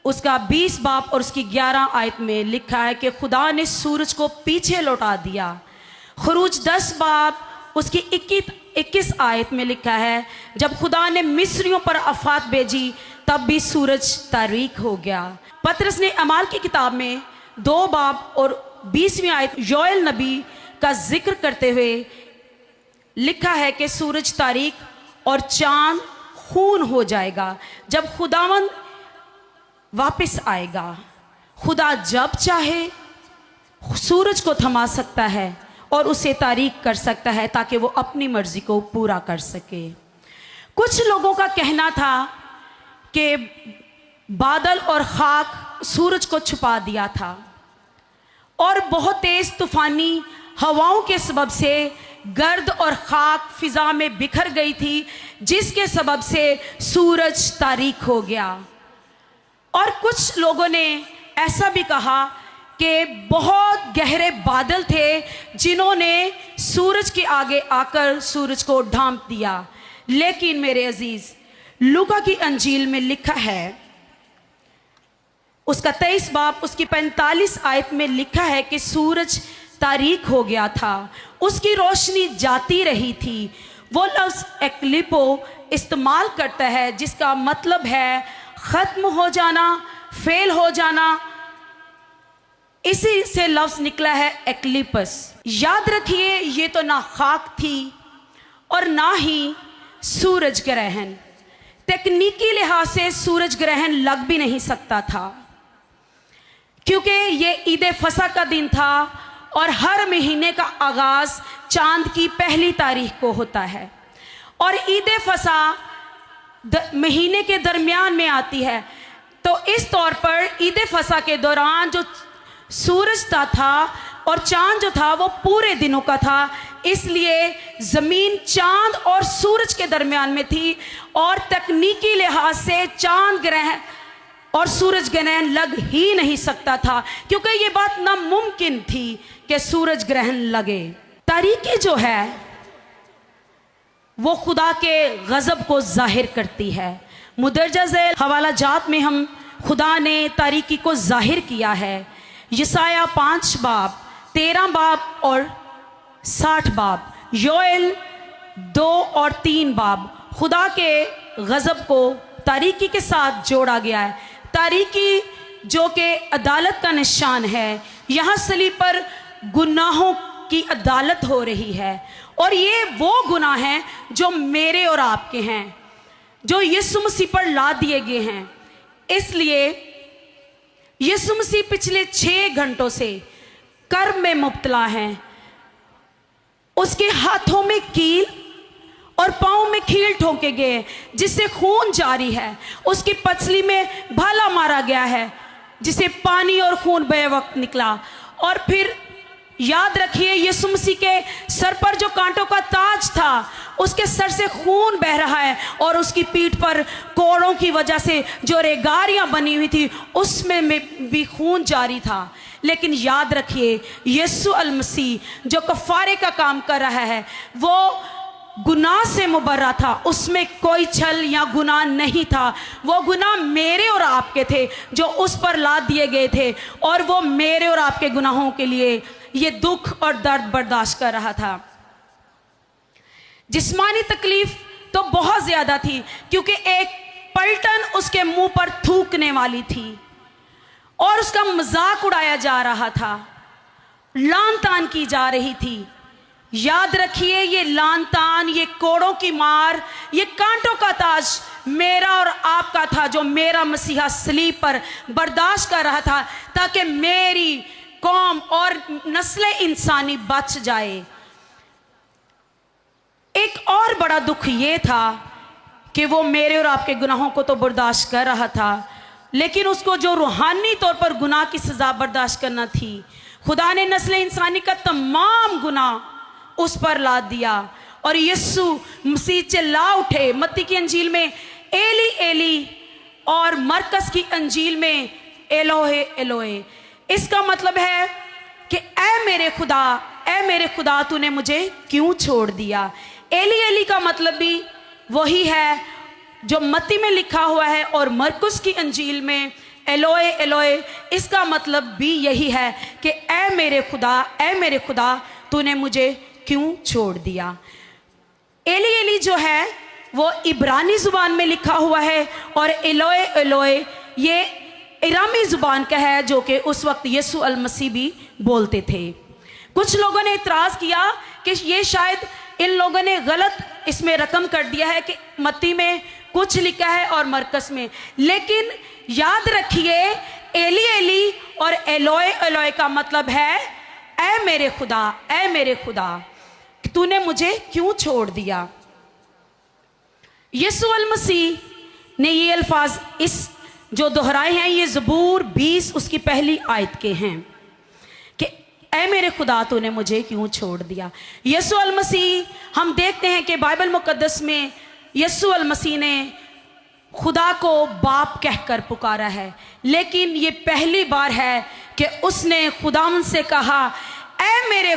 उसका 20 बाब और उसकी 11 आयत में लिखा है कि खुदा ने सूरज को पीछे लौटा दिया। खरूज 10 बाब उसकी 21 आयत में लिखा है, जब खुदा ने मिस्रियों पर आफत भेजी तब भी सूरज तारीक हो गया। पतरस ने अमाल की किताब में 2 बाब और 20वीं आयत योएल नबी का जिक्र करते हुए लिखा है कि सूरज तारीक और चांद खून हो जाएगा जब खुदावंद वापस आएगा। खुदा जब चाहे सूरज को थमा सकता है और उसे तारीक कर सकता है ताकि वो अपनी मर्जी को पूरा कर सके। कुछ लोगों का कहना था कि बादल और खाक सूरज को छुपा दिया था और बहुत तेज तूफानी हवाओं के सबब से गर्द और खाक फिजा में बिखर गई थी, जिसके सबब से सूरज तारीक हो गया। और कुछ लोगों ने ऐसा भी कहा कि बहुत गहरे बादल थे जिन्होंने सूरज के आगे आकर सूरज को ढांप दिया। लेकिन मेरे अजीज, लूका की अंजील में लिखा है, उसका 23 बाब उसकी 45 आयत में लिखा है कि सूरज तारीक हो गया था, उसकी रोशनी जाती रही थी। वो लफ्ज़ एक्लिपो इस्तेमाल करता है, जिसका मतलब है ख़त्म हो जाना, फेल हो जाना। इसी से लफ्ज़ निकला है एक्लिपस। याद रखिए, ये तो ना खाक थी और ना ही सूरज ग्रहण। तकनीकी लिहाज से सूरज ग्रहण लग भी नहीं सकता था, क्योंकि ये ईद फसा का दिन था और हर महीने का आगाज चांद की पहली तारीख को होता है और ईद फसा महीने के दरमियान में आती है। तो इस तौर पर ईद फसा के दौरान जो सूरज था और चांद जो था वो पूरे दिनों का था, इसलिए ज़मीन चांद और सूरज के दरमियान में थी और तकनीकी लिहाज से चांद ग्रहण और सूरज ग्रहण लग ही नहीं सकता था, क्योंकि ये बात नामुमकिन थी कि सूरज ग्रहण लगे। तारीकी जो है वो खुदा के गज़ब को जाहिर करती है। मुदर्जा ज़ैल हवाला जात में हम खुदा ने तारीकी को जाहिर किया है। यसाया 5 बाब, 13 बाब और 60 बाब, योएल 2 और 3 बाब खुदा के गज़ब को तारीकी के साथ जोड़ा गया है। तारीकी जो कि अदालत का निशान है, यहाँ सलीब पर गुनाहों की अदालत हो रही है और ये वो गुनाह हैं जो मेरे और आपके हैं, जो यीशु मसीह पर ला दिए गए हैं। इसलिए यीशु मसीह पिछले 6 घंटों से कर्म में मुब्तला हैं। उसके हाथों में कील और पाँव में कील ठोके गए जिससे खून जारी है। उसकी पसली में भाला मारा गया है जिसे पानी और खून बे वक्त निकला। और फिर याद रखिए, यीशु मसीह के सर पर जो कांटों का ताज था, उसके सर से खून बह रहा है और उसकी पीठ पर कोड़ों की वजह से जो रेगारियां बनी हुई थी उसमें भी खून जारी था। लेकिन याद रखिए, यीशु अल मसीह जो कफ़ारे का काम कर रहा है वो गुनाह से मुबर्रा था, उसमें कोई छल या गुनाह नहीं था। वो गुनाह मेरे और आपके थे जो उस पर लाद दिए गए थे और वो मेरे और आपके गुनाहों के लिए ये दुख और दर्द बर्दाश्त कर रहा था। जिस्मानी तकलीफ तो बहुत ज्यादा थी क्योंकि एक पलटन उसके मुंह पर थूकने वाली थी और उसका मजाक उड़ाया जा रहा था, लान तान की जा रही थी। याद रखिए, ये लान तान, ये कोड़ों की मार, ये कांटों का ताज मेरा और आपका था जो मेरा मसीहा सलीब पर बर्दाश्त कर रहा था ताकि मेरी कौम और नस्ल इंसानी बच जाए। एक और बड़ा दुख ये था कि वो मेरे और आपके गुनाहों को तो बर्दाश्त कर रहा था, लेकिन उसको जो रूहानी तौर पर गुनाह की सजा बर्दाश्त करना थी, खुदा ने नस्ल इंसानी का तमाम गुनाह उस पर लाद दिया और यीशु मसीह चिल्ला उठे। मत्ती की अंजील में एली एली और मरकस की अंजील में एलोहे एलोहे। इसका मतलब है कि ऐ मेरे खुदा तूने मुझे क्यों छोड़ दिया। एली एली का मतलब भी वही है जो मत्ती में लिखा हुआ है और मरकुस की अंजील में एलोए एलोए। इसका मतलब भी यही है कि ऐ मेरे खुदा तूने मुझे क्यों छोड़ दिया। एली एली जो है वो इब्रानी जुबान में लिखा हुआ है और एलोए एलोए ये इरामी जुबान का है जो कि उस वक्त यीशु अल मसीह भी बोलते थे। कुछ लोगों ने इतराज़ किया कि ये शायद इन लोगों ने गलत इसमें रकम कर दिया है कि मत्ती में कुछ लिखा है और मरकस में, लेकिन याद रखिए एली एली और एलोए एलोए का मतलब है ऐ मेरे खुदा तूने मुझे क्यों छोड़ दिया। यीशु अल मसीह ने ये अल्फाज इस जो दोहराए हैं, ये ज़बूर 20 उसकी पहली आयत के हैं कि ऐ मेरे खुदा तूने मुझे क्यों छोड़ दिया। यीशु अल मसीह, हम देखते हैं कि बाइबल मुकद्दस में यीशु अल मसीह ने खुदा को बाप कहकर पुकारा है, लेकिन ये पहली बार है कि उसने खुदावंद से कहा ऐ मेरे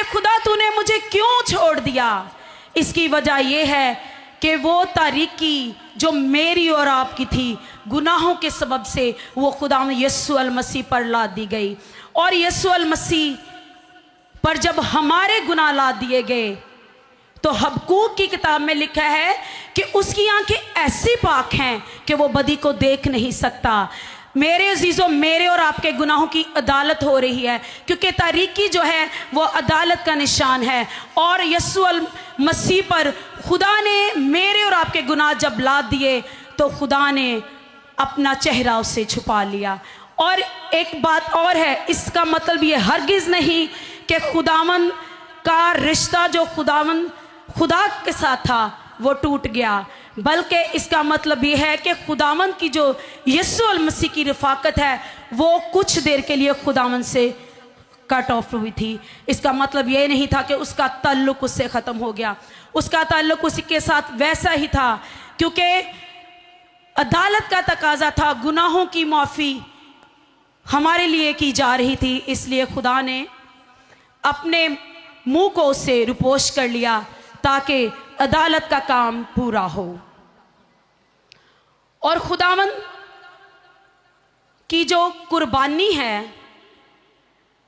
खुदा तूने मुझे क्यों छोड़ दिया। इसकी वजह यह है कि वो तारीकी जो मेरी और आपकी थी, गुनाहों के सबब से वो खुदावंद यीशु अल मसीह पर ला दी गई और यीशु अल मसीह पर जब हमारे गुनाह ला दिए गए तो हबकूक की किताब में लिखा है कि उसकी आंखें ऐसी पाक हैं कि वो बदी को देख नहीं सकता। मेरे अजीजों, मेरे और आपके गुनाहों की अदालत हो रही है क्योंकि तारीकी जो है वो अदालत का निशान है और यीशु अल मसीह पर खुदा ने मेरे और आपके गुनाह जब लाद दिए तो खुदा ने अपना चेहरा उससे छुपा लिया। और एक बात और है, इसका मतलब ये हरगिज़ नहीं कि खुदावंद का रिश्ता जो खुदा के साथ था वो टूट गया, बल्कि इसका मतलब ये है कि खुदावंद की जो यीशु अल मसीह की रफ़ाकत है वो कुछ देर के लिए खुदावंद से कट ऑफ हुई थी। इसका मतलब ये नहीं था कि उसका ताल्लुक उससे ख़त्म हो गया, उसका ताल्लुक उसी के साथ वैसा ही था, क्योंकि अदालत का तकाजा था, गुनाहों की माफ़ी हमारे लिए की जा रही थी। इसलिए खुदा ने अपने मुंह को उससे रुपोश कर लिया ताकि अदालत का काम पूरा हो। और खुदावंद की जो कुर्बानी है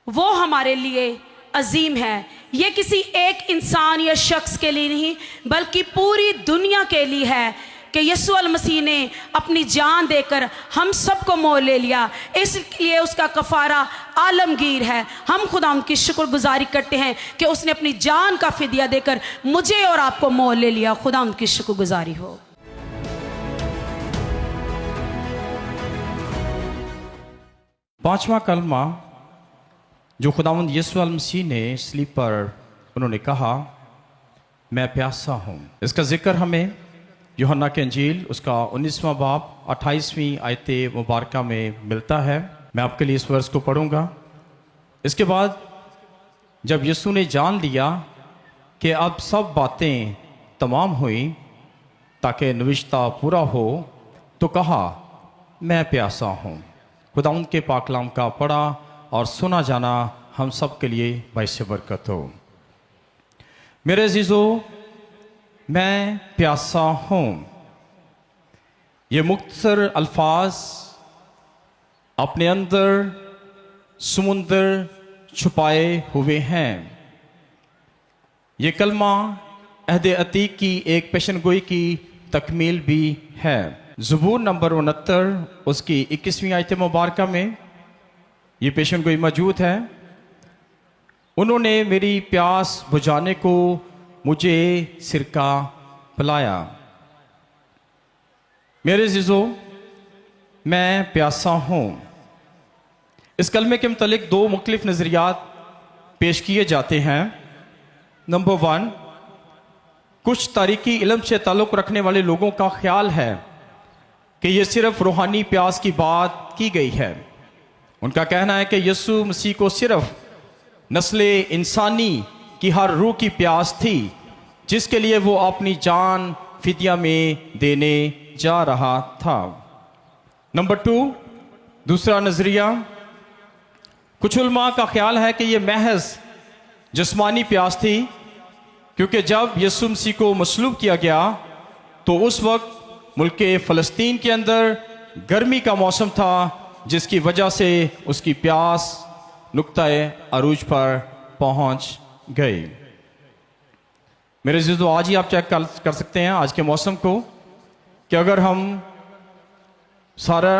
वो हमारे लिए अजीम है। ये किसी एक इंसान या शख्स के लिए नहीं बल्कि पूरी दुनिया के लिए है कि यीशु अल मसीह ने अपनी जान देकर हम सबको मोल ले लिया। इसलिए उसका कफ़ारा आलमगीर है। हम खुदा उनकी शुक्रगुजारी करते हैं कि उसने अपनी जान का फिदिया देकर मुझे और आपको मोल ले लिया। खुदा उनकी शुक्रगुजारी हो। पांचवा कलमा जो खुदावंद यीशु अल मसीह ने सलीब पर उन्होंने कहा, मैं प्यासा हूँ। इसका जिक्र हमें यूहन्ना के अंजील उसका 19वां बाब 28वीं आयत मुबारका में मिलता है। मैं आपके लिए इस वर्स को पढ़ूंगा। इसके बाद जब यीशु ने जान लिया कि अब सब बातें तमाम हुई ताकि नविश्ता पूरा हो, तो कहा, मैं प्यासा हूँ। खुदावंद के पाक कलाम का पढ़ा और सुना जाना हम सब के लिए बाइस बरकत हो। मेरे अजीजों, मैं प्यासा हूँ, ये मुख्तसर अल्फाज अपने अंदर समुंदर छुपाए हुए हैं। ये कलमा अहद अतीक की एक पेशनगोई की तकमील भी है। ज़बूर नंबर 69 उसकी 21वीं आयत मुबारका में ये पेशनगोई मौजूद है। उन्होंने मेरी प्यास बुझाने को मुझे सिरका पिलाया। मेरे अज़ीज़ों, मैं प्यासा हूँ। इस कलमे के मुतालिक दो मुख्तलिफ नज़रियात पेश किए जाते हैं। नंबर 1, कुछ तारीकी इल्म से ताल्लुक़ रखने वाले लोगों का ख्याल है कि यह सिर्फ रूहानी प्यास की बात की गई है। उनका कहना है कि यीशु मसीह को सिर्फ नस्ल इंसानी की हर रूह की प्यास थी जिसके लिए वो अपनी जान फिदिया में देने जा रहा था। नंबर 2, दूसरा नज़रिया, कुछ उलमा का ख्याल है कि यह महज जिस्मानी प्यास थी, क्योंकि जब यीशु मसीह को मसलूब किया गया तो उस वक्त मुल्क फ़लस्तीन के अंदर गर्मी का मौसम था, जिसकी वजह से उसकी प्यास नुक्ताए अरूज पर पहुंच गई। मेरे अज़ीज़ों, आज ही आप चेक कर सकते हैं आज के मौसम को कि अगर हम सारा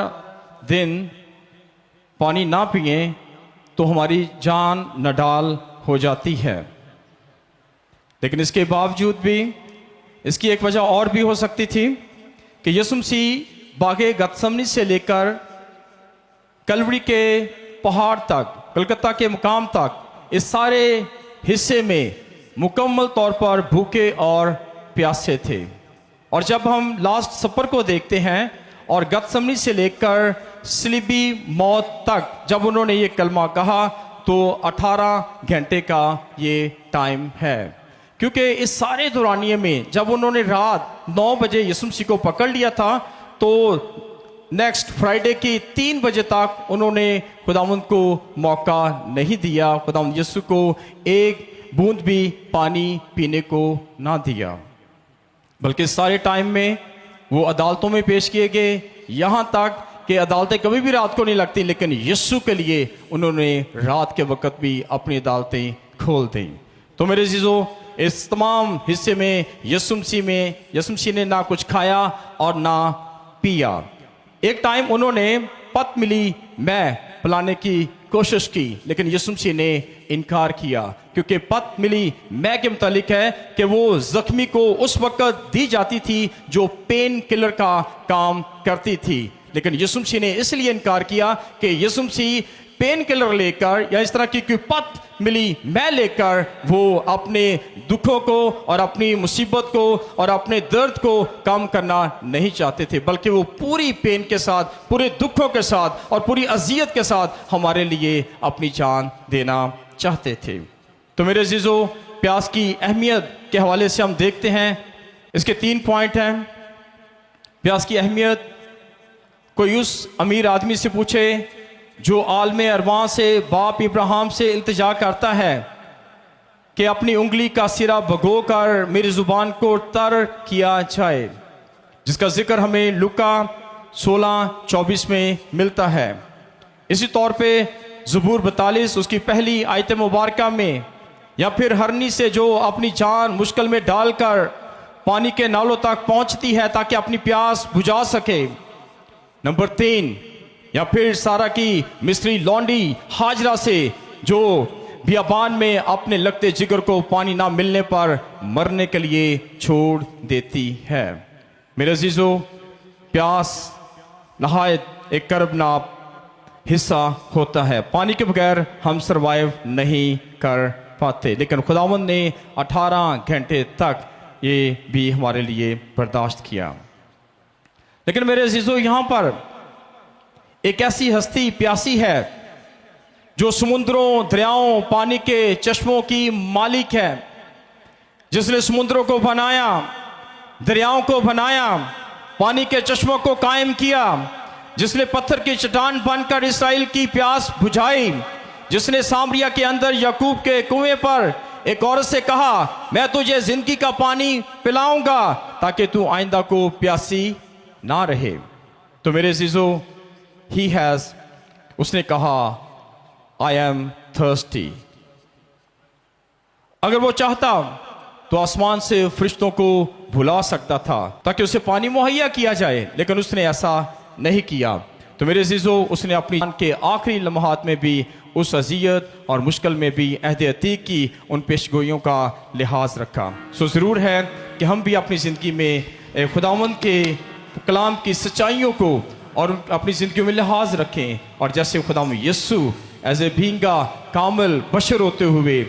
दिन पानी ना पिए तो हमारी जान नडाल हो जाती है। लेकिन इसके बावजूद भी इसकी एक वजह और भी हो सकती थी कि यीशु मसीह बागे गतसमनी से लेकर कलवरी के पहाड़ तक, कलकत्ता के मुकाम तक, इस सारे हिस्से में मुकम्मल तौर पर भूखे और प्यासे थे। और जब हम लास्ट सफर को देखते हैं और गतसमनी से लेकर सलीबी मौत तक जब उन्होंने ये कलमा कहा तो 18 घंटे का ये टाइम है। क्योंकि इस सारे दौरानिए में जब उन्होंने रात 9 बजे यीशु मसीह को पकड़ लिया था तो नेक्स्ट फ्राइडे की 3 बजे तक उन्होंने खुदावंद को मौका नहीं दिया, खुदावंद यीशु को एक बूंद भी पानी पीने को ना दिया। बल्कि इस सारे टाइम में वो अदालतों में पेश किए गए, यहाँ तक कि अदालतें कभी भी रात को नहीं लगती, लेकिन यीशु के लिए उन्होंने रात के वक्त भी अपनी अदालतें खोल दी। तो मेरे अज़ीज़ों, इस तमाम हिस्से में यीशु मसीह ने ना कुछ खाया और ना पिया। एक टाइम उन्होंने पत मिली मैं पिलाने की कोशिश की, लेकिन यीशु मसीह ने इनकार किया, क्योंकि पत मिली मैं के मुतालिक है कि वो जख्मी को उस वक्त दी जाती थी जो पेन किलर का काम करती थी। लेकिन यीशु मसीह ने इसलिए इनकार किया कि यीशु मसीह पेन किलर लेकर या इस तरह की कोई पत मिली मैं लेकर वो अपने दुखों को और अपनी मुसीबत को और अपने दर्द को कम करना नहीं चाहते थे, बल्कि वो पूरी पेन के साथ, पूरे दुखों के साथ और पूरी अजियत के साथ हमारे लिए अपनी जान देना चाहते थे। तो मेरे अजीजों, प्यास की अहमियत के हवाले से हम देखते हैं, इसके 3 पॉइंट हैं। प्यास की अहमियत, कोई उस अमीर आदमी से पूछे जो आलम अरवां से बाप इब्राहिम से इल्तिजा करता है कि अपनी उंगली का सिरा भगो कर मेरी जुबान को तर किया जाए, जिसका जिक्र हमें लुका 16:24 में मिलता है। इसी तौर पे ज़बूर 42 उसकी पहली आयत मुबारका में, या फिर हरनी से जो अपनी जान मुश्किल में डालकर पानी के नालों तक पहुंचती है ताकि अपनी प्यास बुझा सके। नंबर 3, या फिर सारा की मिस्री लौंडी हाजरा से जो बियाबान में अपने लगते जिगर को पानी ना मिलने पर मरने के लिए छोड़ देती है। मेरे अजीजों, प्यास नहायत एक कर्बनाक हिस्सा होता है। पानी के बगैर हम सरवाइव नहीं कर पाते, लेकिन खुदावंद ने 18 घंटे तक ये भी हमारे लिए बर्दाश्त किया। लेकिन मेरे अजीजों, यहाँ पर एक ऐसी हस्ती प्यासी है जो समुद्रों, दरियाओं, पानी के चश्मों की मालिक है, जिसने समुद्रों को बनाया, दरियाओं को बनाया, पानी के चश्मों को कायम किया, जिसने पत्थर की चट्टान बनकर इस्राएल की प्यास बुझाई, जिसने सामरिया के अंदर याकूब के कुएं पर एक औरत से कहा, मैं तुझे जिंदगी का पानी पिलाऊंगा ताकि तू आइंदा को प्यासी ना रहे। तो मेरे अजीजों, ही हैज, उसने कहा, आई एम थर्स्टी। अगर वो चाहता तो आसमान से फरिश्तों को बुला सकता था ताकि उसे पानी मुहैया किया जाए, लेकिन उसने ऐसा नहीं किया। तो मेरे अजीजों, उसने अपनी जान के आखिरी लम्हात में भी उस अजियत और मुश्किल में भी अहद अतीक की उन पेशगोइयों का लिहाज रखा। सो ज़रूर है कि हम भी अपनी ज़िंदगी में खुदावंद के कलाम की सच्चाइयों को और अपनी ज़िंदगी में लिहाज रखें, और जैसे खुदावंद यीशु एज ए भींगा कामिल बशर होते हुए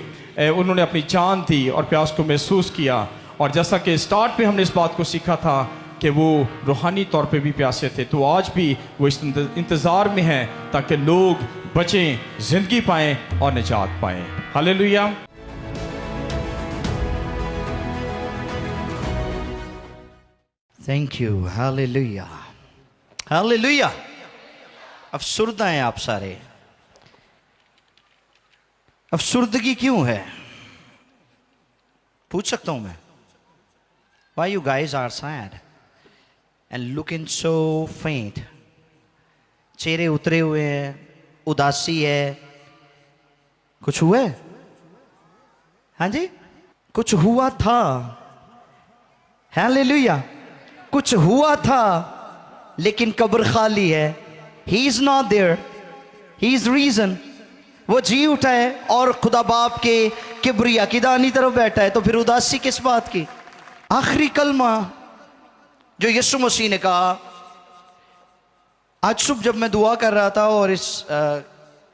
उन्होंने अपनी जान दी और प्यास को महसूस किया, और जैसा कि स्टार्ट में हमने इस बात को सीखा था कि वो रूहानी तौर पे भी प्यासे थे, तो आज भी वो इस इंतज़ार में हैं ताकि लोग बचें, ज़िंदगी पाएं और निजात पाएं। Hallelujah. Thank you, hallelujah, hallelujah. अफसुर्दा हैं आप सारे। अफसुर्दगी क्यों है, पूछ सकता हूं मैं? Why you guys are sad and looking so faint? चेहरे उतरे हुए हैं, उदासी है, कुछ हुआ है? हाँ जी, कुछ हुआ था। हालेलुया, कुछ हुआ था लेकिन कब्र खाली है। He is not there, he is reason। वो जी उठा है और खुदा बाप के किबरिया की दानी तरफ बैठा है, तो फिर उदासी किस बात की? आखिरी कलमा जो यीशु मसीह ने कहा, आज सुबह जब मैं दुआ कर रहा था और इस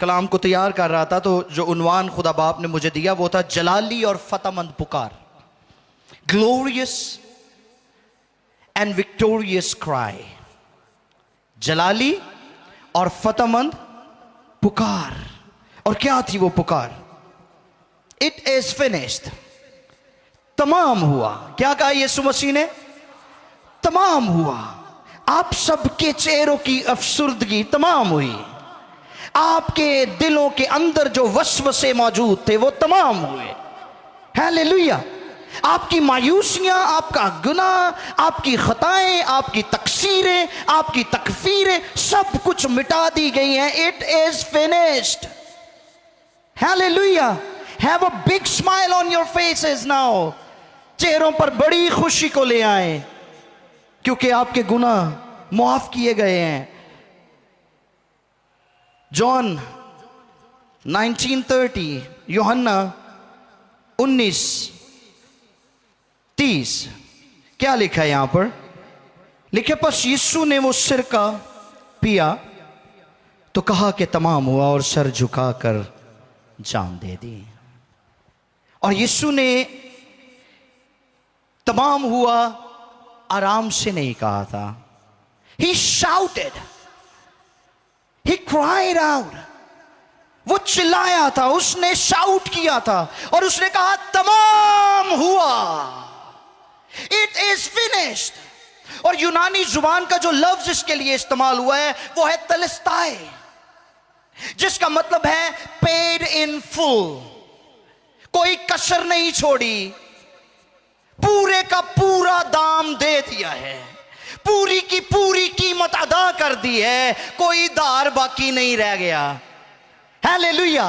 कलाम को तैयार कर रहा था, तो जो उन्वान खुदा बाप ने मुझे दिया वो था जलाली और फतहमंद पुकार, ग्लोरियस एंड विक्टोरियस क्राई। जलाली और फतहमंद पुकार। और क्या थी वो पुकार? इट इज फिनिश्ड, तमाम हुआ। क्या कहा यीशु मसीह ने? तमाम हुआ। आप सबके चेहरों की अफसुर्दगी तमाम हुई, आपके दिलों के अंदर जो वसवसे मौजूद थे वो तमाम हुए। हालेलुया। आपकी मायूसियां, आपका गुनाह, आपकी खताएं, आपकी तकसीरें, आपकी तकफीरें, सब कुछ मिटा दी गई हैं। It is finished. Hallelujah. Have a big smile on your faces now. चेहरों पर बड़ी खुशी को ले आए, क्योंकि आपके गुनाह माफ किए गए हैं। जॉन 19:30, यूहन्ना 19:30, क्या लिखा है यहां पर? लिखे, बस यीशु ने वो सिरका पिया तो कहा कि तमाम हुआ, और सर झुकाकर जान दे दी। और यीशु ने तमाम हुआ आराम से नहीं कहा था। He shouted, he cried out, वो चिल्लाया था, उसने शाउट किया था और उसने कहा तमाम हुआ, इट इज फिनिश्ड। और यूनानी जुबान का जो लफ्ज इसके लिए इस्तेमाल हुआ है वो है तलस्ताए, जिसका मतलब है पेड इन फुल, कोई कसर नहीं छोड़ी, पूरे का पूरा दाम दे दिया है, पूरी की पूरी कीमत अदा कर दी है, कोई दार बाकी नहीं रह गया। हालेलुया,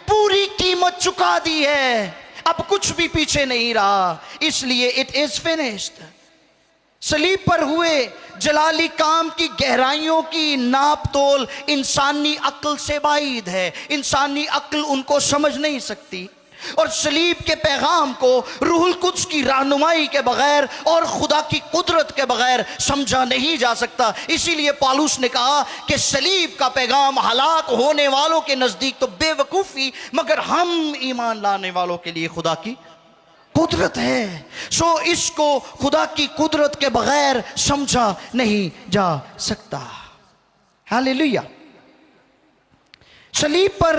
पूरी कीमत चुका दी है, अब कुछ भी पीछे नहीं रहा, इसलिए इट इज फिनिश्ड। सलीब पर हुए जलाली काम की गहराइयों की नाप तोल इंसानी अक्ल से बाइद है, इंसानी अक्ल उनको समझ नहीं सकती। और सलीब के पैगाम को रूहुल कुद्स की रहनुमाई के बगैर और खुदा की कुदरत के बगैर समझा नहीं जा सकता। इसीलिए पौलुस ने कहा कि सलीब का पैगाम हलाक होने वालों के नजदीक तो बेवकूफ़ी, मगर हम ईमान लाने वालों के लिए खुदा की कुदरत है। सो इसको खुदा की कुदरत के बगैर समझा नहीं जा सकता। हालेलुया। सलीब पर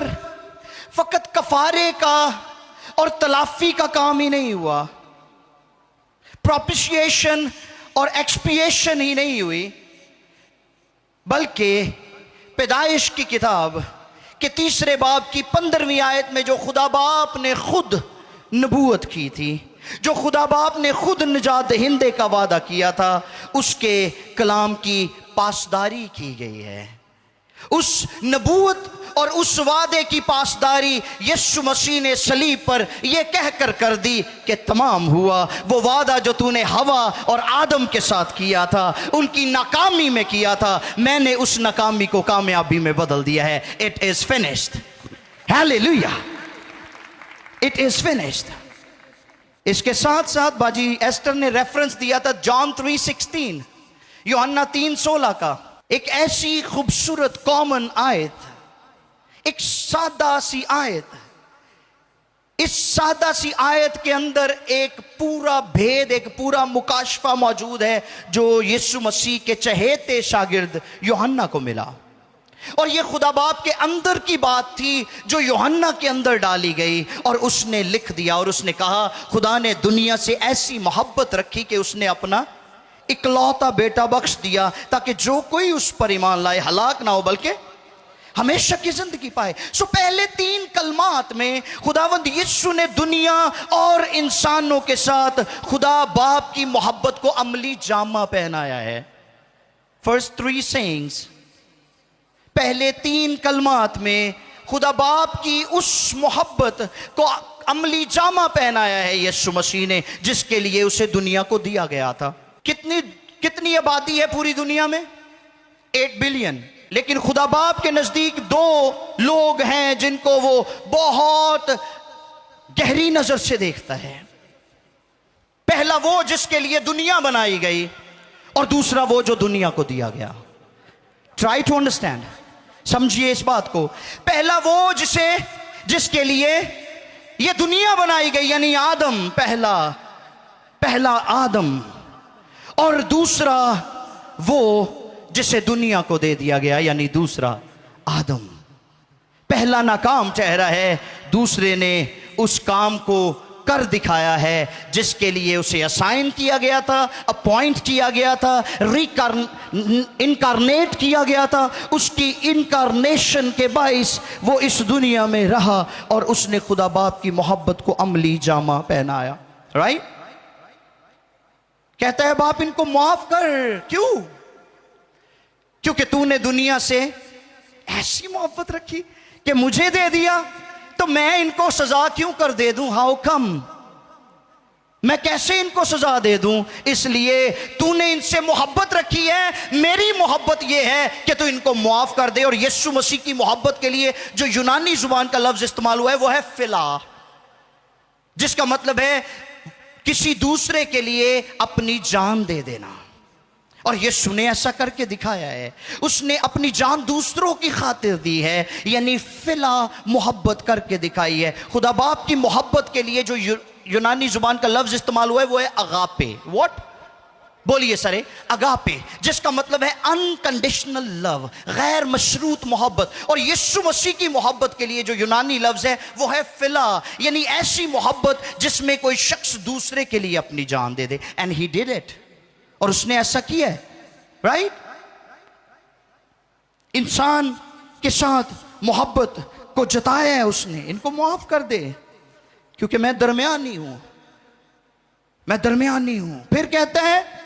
फकत कफारे का और तलाफी का काम ही नहीं हुआ, प्रोपिशिएशन और एक्सपिएशन ही नहीं हुई, बल्कि पैदाइश की किताब के 3 बाब की 15वीं आयत में जो खुदा बाप ने खुद नबूवत की थी, जो खुदा बाप ने खुद निजात दहिंदे का वादा किया था, उसके कलाम की पासदारी की गई है। उस नबूवत और उस वादे की पासदारी यीशु मसीह ने सलीब पर यह कहकर कर दी कि तमाम हुआ। वो वादा जो तूने हवा और आदम के साथ किया था, उनकी नाकामी में किया था, मैंने उस नाकामी को कामयाबी में बदल दिया है। It is finished. Hallelujah, it is finished. इसके साथ साथ बाजी एस्टर ने रेफरेंस दिया था जॉन 3:16, यूहन्ना 3:16 का, एक ऐसी खूबसूरत कॉमन आयत, एक सादा सी आयत। इस सादा सी आयत के अंदर एक पूरा भेद, एक पूरा मुकाशफा मौजूद है जो यीशु मसीह के चहेते शागिर्द यूहन्ना को मिला। और यह खुदा बाप के अंदर की बात थी जो यूहन्ना के अंदर डाली गई, और उसने लिख दिया और उसने कहा खुदा ने दुनिया से ऐसी मोहब्बत रखी कि उसने अपना इकलौता बेटा बख्श दिया ताकि जो कोई उस पर ईमान लाए हलाक ना हो बल्कि हमेशा की जिंदगी पाए। सो पहले 3 कलमात में खुदावंद यीशु ने दुनिया और इंसानों के साथ खुदा बाप की मोहब्बत को अमली जामा पहनाया है। फर्स्ट 3 सेइंग्स, पहले 3 कलमात में खुदा बाप की उस मोहब्बत को अमली जामा पहनाया है यीशु मसीह ने, जिसके लिए उसे दुनिया को दिया गया था। कितनी आबादी है पूरी दुनिया में? 8 बिलियन। लेकिन खुदा बाप के नजदीक 2 लोग हैं जिनको वो बहुत गहरी नजर से देखता है। पहला वो जिसके लिए दुनिया बनाई गई, और दूसरा वो जो दुनिया को दिया गया। ट्राई टू अंडरस्टैंड, समझिए इस बात को। पहला वो जिसके लिए ये दुनिया बनाई गई, यानी आदम, पहला आदम, और दूसरा वो जिसे दुनिया को दे दिया गया, यानी दूसरा आदम। पहला नाकाम चेहरा है, दूसरे ने उस काम को कर दिखाया है जिसके लिए उसे असाइन किया गया था, अपॉइंट किया गया था, इनकारनेट किया गया था। उसकी इनकारनेशन के बाइस वो इस दुनिया में रहा और उसने खुदा बाप की मोहब्बत को अमली जामा पहनाया। राइट? कहता है बाप इनको माफ कर। क्यों? क्योंकि तूने दुनिया से ऐसी मोहब्बत रखी कि मुझे दे दिया, तो मैं इनको सजा क्यों कर दे दूं? How come? मैं कैसे इनको सजा दे दूं? इसलिए तूने इनसे मोहब्बत रखी है, मेरी मोहब्बत यह है कि तू इनको माफ कर दे। और यीशु मसीह की मोहब्बत के लिए जो यूनानी जुबान का लफ्ज इस्तेमाल हुआ है वो है फिला, जिसका मतलब है किसी दूसरे के लिए अपनी जान दे देना। और यीशु ने ऐसा करके दिखाया है। उसने अपनी जान दूसरों की खातिर दी है, यानी फिला मोहब्बत करके दिखाई है। खुदा बाप की मोहब्बत के लिए जो यूनानी जुबान का लफ्ज इस्तेमाल हुआ है वो है अगापे। व्हाट? बोलिए सरे। अगापे, जिसका मतलब है अनकंडीशनल लव, गैर मशरूत मोहब्बत। और यीशु मसीह की मोहब्बत के लिए जो यूनानी लफ्ज है वो है फिला, यानी ऐसी मोहब्बत जिसमें कोई शख्स दूसरे के लिए अपनी जान दे दे। एंड ही डिड इट, और उसने ऐसा किया है। राइट? इंसान के साथ मोहब्बत को जताया है उसने, इनको माफ कर दे क्योंकि मैं दरमियानी हूं, मैं दरमियानी हूं। फिर कहता है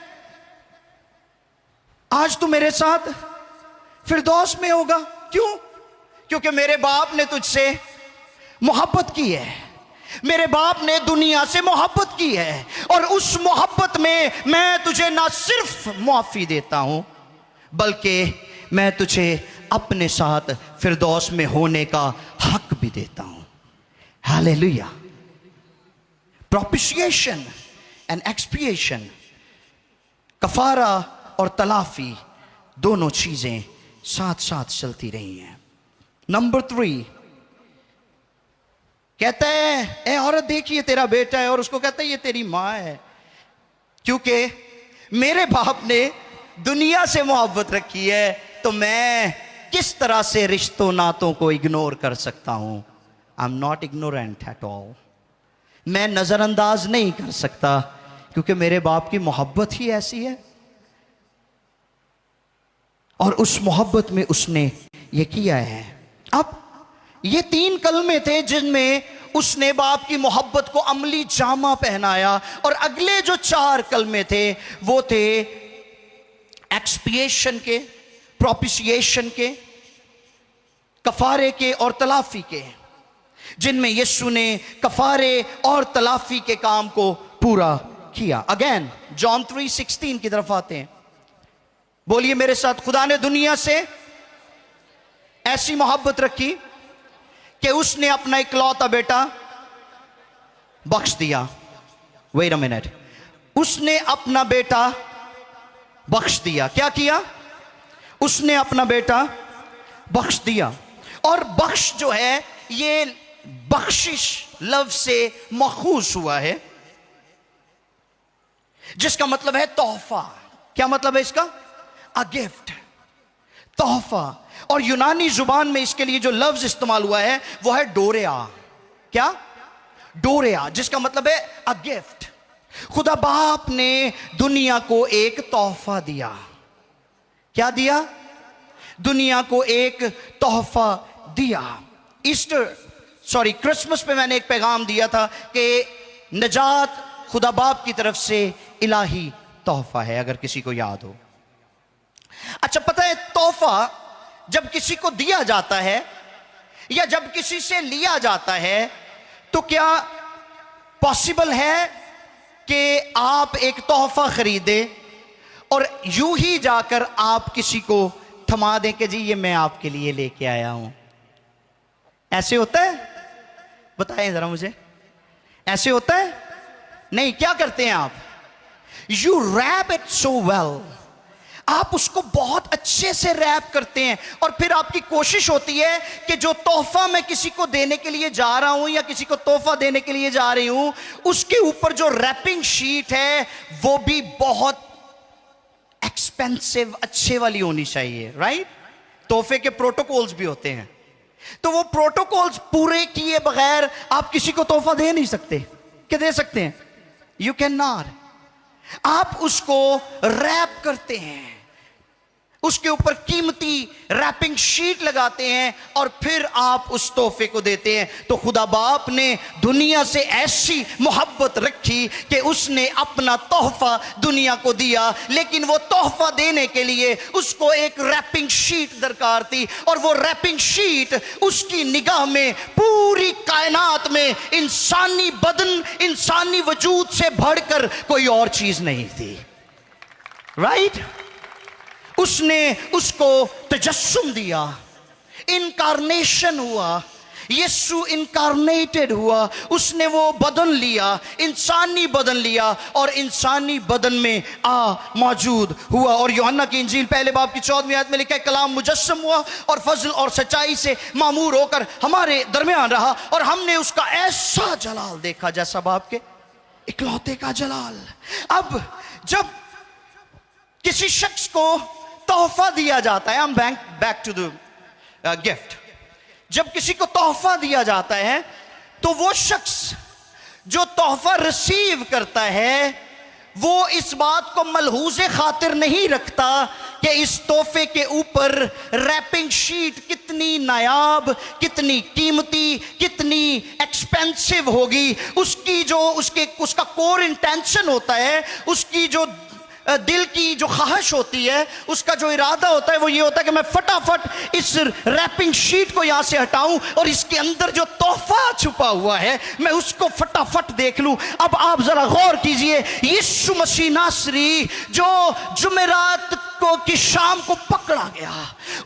आज तू मेरे साथ फिरदौस में होगा। क्यों? क्योंकि मेरे बाप ने तुझसे मोहब्बत की है, मेरे बाप ने दुनिया से मोहब्बत की है, और उस मोहब्बत में मैं तुझे ना सिर्फ माफी देता हूं बल्कि मैं तुझे अपने साथ फिरदौस में होने का हक भी देता हूं। हालेलुया। प्रोपिशिएशन एंड एक्सपिएशन, कफारा और तलाफी, दोनों चीजें साथ साथ चलती रही हैं। नंबर 3 कहता है ए औरत देखिए तेरा बेटा है, और उसको कहता है ये तेरी मां है, क्योंकि मेरे बाप ने दुनिया से मोहब्बत रखी है तो मैं किस तरह से रिश्तों नातों को इग्नोर कर सकता हूं। I am not ignorant at all. मैं नजरअंदाज नहीं कर सकता क्योंकि मेरे बाप की मोहब्बत ही ऐसी है, और उस मोहब्बत में उसने ये किया है। अब ये 3 कलमे थे जिनमें उसने बाप की मोहब्बत को अमली जामा पहनाया, और अगले जो 4 कलमे थे वो थे एक्सपिएशन के, प्रोपिशिएशन के, कफारे के और तलाफी के, जिनमें यीशु ने कफारे और तलाफी के काम को पूरा किया। अगेन जॉन 3:16 की तरफ आते हैं। बोलिए मेरे साथ, खुदा ने दुनिया से ऐसी मोहब्बत रखी कि उसने अपना इकलौता बेटा बख्श दिया। वेट अ मिनट, उसने अपना बेटा बख्श दिया। क्या किया? उसने अपना बेटा बख्श दिया। और बख्श जो है ये बख्शिश लफ्ज से मखूज हुआ है, जिसका मतलब है तोहफा। क्या मतलब है इसका? अ गिफ्ट, तोहफा। और यूनानी जुबान में इसके लिए जो लफ्ज इस्तेमाल हुआ है वो है डोरिया। क्या? डोरिया, जिसका मतलब है अ गिफ्ट। खुदा बाप ने दुनिया को एक तोहफा दिया। क्या दिया? दुनिया को एक तोहफा दिया। क्रिसमस पे मैंने एक पैगाम दिया था कि नजात खुदा बाप की तरफ से इलाही तोहफा है, अगर किसी को याद हो। अच्छा, पता है तोहफा जब किसी को दिया जाता है या जब किसी से लिया जाता है तो क्या पॉसिबल है कि आप एक तोहफा खरीदे और यूं ही जाकर आप किसी को थमा दें कि जी ये मैं आपके लिए लेके आया हूं? ऐसे होता है? बताएं जरा मुझे, ऐसे होता है? नहीं। क्या करते हैं आप? You wrap it so well, आप उसको बहुत अच्छे से रैप करते हैं, और फिर आपकी कोशिश होती है कि जो तोहफा मैं किसी को देने के लिए जा रहा हूं या किसी को तोहफा देने के लिए जा रही हूं, उसके ऊपर जो रैपिंग शीट है वो भी बहुत एक्सपेंसिव, अच्छे वाली होनी चाहिए। राइट? तोहफे के प्रोटोकॉल्स भी होते हैं, तो वो प्रोटोकॉल्स पूरे किए बगैर आप किसी को तोहफा दे नहीं सकते। क्या दे सकते हैं? You can not. आप उसको रैप करते हैं, उसके ऊपर कीमती रैपिंग शीट लगाते हैं, और फिर आप उस तोहफे को देते हैं। तो खुदा बाप ने दुनिया से ऐसी मोहब्बत रखी कि उसने अपना तोहफा दुनिया को दिया, लेकिन वो तोहफा देने के लिए उसको एक रैपिंग शीट दरकार थी, और वो रैपिंग शीट उसकी निगाह में पूरी कायनात में इंसानी बदन, इंसानी वजूद से बढ़कर कोई और चीज नहीं थी। राइट? उसने उसको तजस्सुम दिया, इनकारनेशन हुआ, यीशु इनकारनेटेड हुआ, उसने वो बदन लिया, इंसानी बदन लिया और इंसानी बदन में मौजूद हुआ। और यूहन्ना की इंजील पहले बाब की 14वीं आयत में लिखा है, कलाम मुजस्सम हुआ और फजल और सच्चाई से मामूर होकर हमारे दरमियान रहा और हमने उसका ऐसा जलाल देखा जैसा बाप के इकलौते का जलाल। अब जब किसी शख्स को तोहफा दिया जाता है, हम बैक टू द गिफ्ट, जब किसी को तोहफा दिया जाता है तो वो शख्स जो तोहफा रिसीव करता है वो इस बात को मलहूज़े खातिर नहीं रखता कि इस तोहफे के ऊपर रैपिंग शीट कितनी नायाब, कितनी कीमती, कितनी एक्सपेंसिव होगी। उसकी जो उसका कोर इंटेंशन होता है, उसकी जो दिल की जो ख्वाहिश होती है, उसका जो इरादा होता है वो ये होता है कि मैं फटाफट इस रैपिंग शीट को यहां से हटाऊं और इसके अंदर जो तोहफा छुपा हुआ है मैं उसको फटाफट देख लूं। अब आप जरा गौर कीजिए, यीशु मसीह नासरी जो जुमेरात की शाम को पकड़ा गया,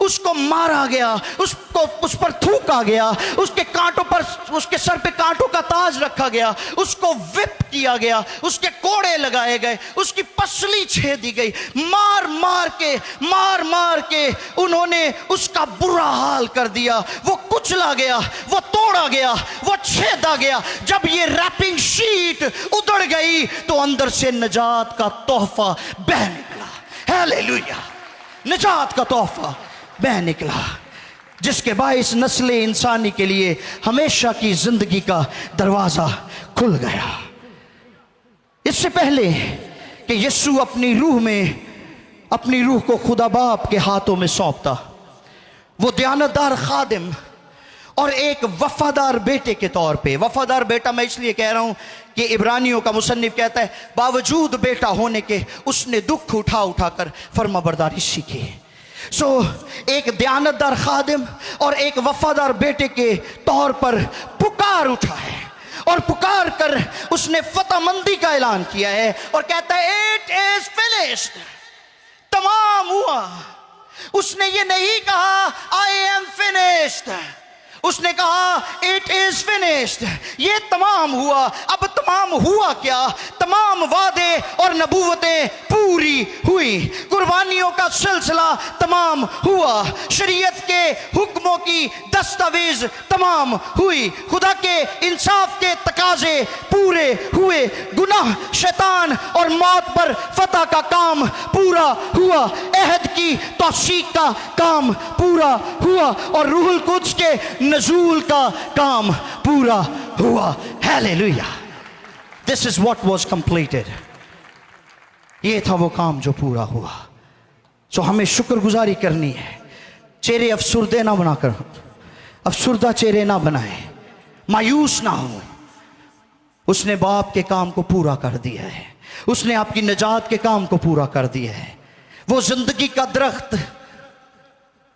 उसको मारा गया, उस पर थूका गया, उसके कांटों पर, उसके सर पे कांटों का ताज रखा गया, उसको विप किया गया, उसके कोड़े लगाए गए, उसकी पसली छेदी गई, मार मार के उन्होंने उसका बुरा हाल कर दिया। वो कुचला गया, वो तोड़ा गया, वो छेदा गया। जब ये रैपिंग शीट उधड़ गई तो अंदर से निजात का तोहफा बह निकला। हालेलुया, निजात का तोहफा बह निकला, जिसके बाइस नस्ल इंसानी के लिए हमेशा की जिंदगी का दरवाजा खुल गया। इससे पहले कि यीशु अपनी रूह को खुदा बाप के हाथों में सौंपता, वो दयानतदार खादिम और एक वफादार बेटे के तौर पे, वफादार बेटा मैं इसलिए कह रहा हूं कि इब्रानियों का मुसन्निफ कहता है बावजूद बेटा होने के उसने दुख उठाकर फर्माबरदारी सीखी। एक दयानतदार खादिम और एक वफादार बेटे के तौर पर पुकार उठा है और पुकार कर उसने फतहमंदी का ऐलान किया है और कहता है इट इज फिनिश्ड, तमाम हुआ। उसने ये नहीं कहा आई एम फिनिश्ड, उसने कहा इट इज फिनिश्ड, ये तमाम हुआ। अब तमाम हुआ क्या? तमाम वादे और नबूवतें पूरी हुई, कुर्बानियों का सिलसिला तमाम हुआ, शरीयत के हुक्मों की दस्तावेज तमाम हुई, खुदा के इंसाफ के तकाजे पूरे हुए, गुनाह, शैतान और मौत पर फतह का काम पूरा हुआ, अहद की तौसीक का काम पूरा हुआ और रूहुल कुद्स के नज़ूल का काम पूरा हुआ। Hallelujah, this is what was completed. ये था वो काम जो पूरा हुआ। सो हमें शुक्रगुजारी करनी है, चेहरे अफसुर्दे ना बनाकर, अफसुर्दा चेहरे ना बनाए, मायूस ना हो। उसने बाप के काम को पूरा कर दिया है, उसने आपकी निजात के काम को पूरा कर दिया है। वो जिंदगी का दरख्त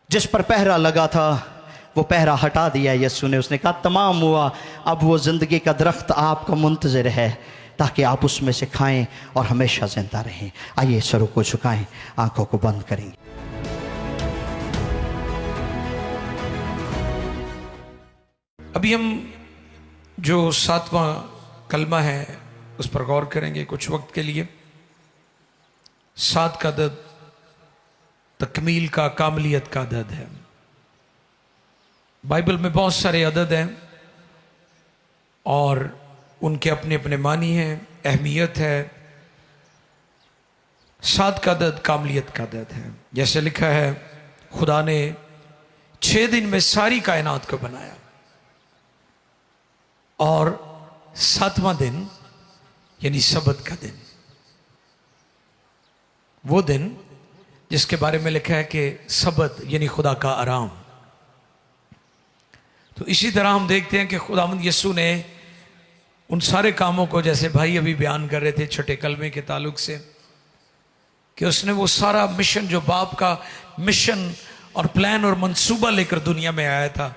जिस पर पहरा लगा था वो पहरा हटा दिया यीशु ने। उसने कहा तमाम हुआ। अब वो जिंदगी का दरख्त आपका मुंतज़िर है ताकि आप उसमें से खाएं और हमेशा जिंदा रहें। आइए सरों को झुकाएं, आंखों को बंद करेंगे। अभी हम जो 7वां कलमा है उस पर गौर करेंगे कुछ वक्त के लिए। 7 का अदद तकमील का, कामलियत का अदद है। बाइबल में बहुत सारे अदद हैं और उनके अपने अपने मानी हैं, अहमियत है। 7 का अदद कामलियत का अदद है। जैसे लिखा है खुदा ने 6 दिन में सारी कायनात को बनाया और 7वां दिन यानी सबत का दिन, वो दिन जिसके बारे में लिखा है कि सबत यानी खुदा का आराम। तो इसी तरह हम देखते हैं कि खुदावंद यीशु ने उन सारे कामों को, जैसे भाई अभी बयान कर रहे थे छठे कलमे के ताल्लुक से, कि उसने वो सारा मिशन जो बाप का मिशन और प्लान और मंसूबा लेकर दुनिया में आया था,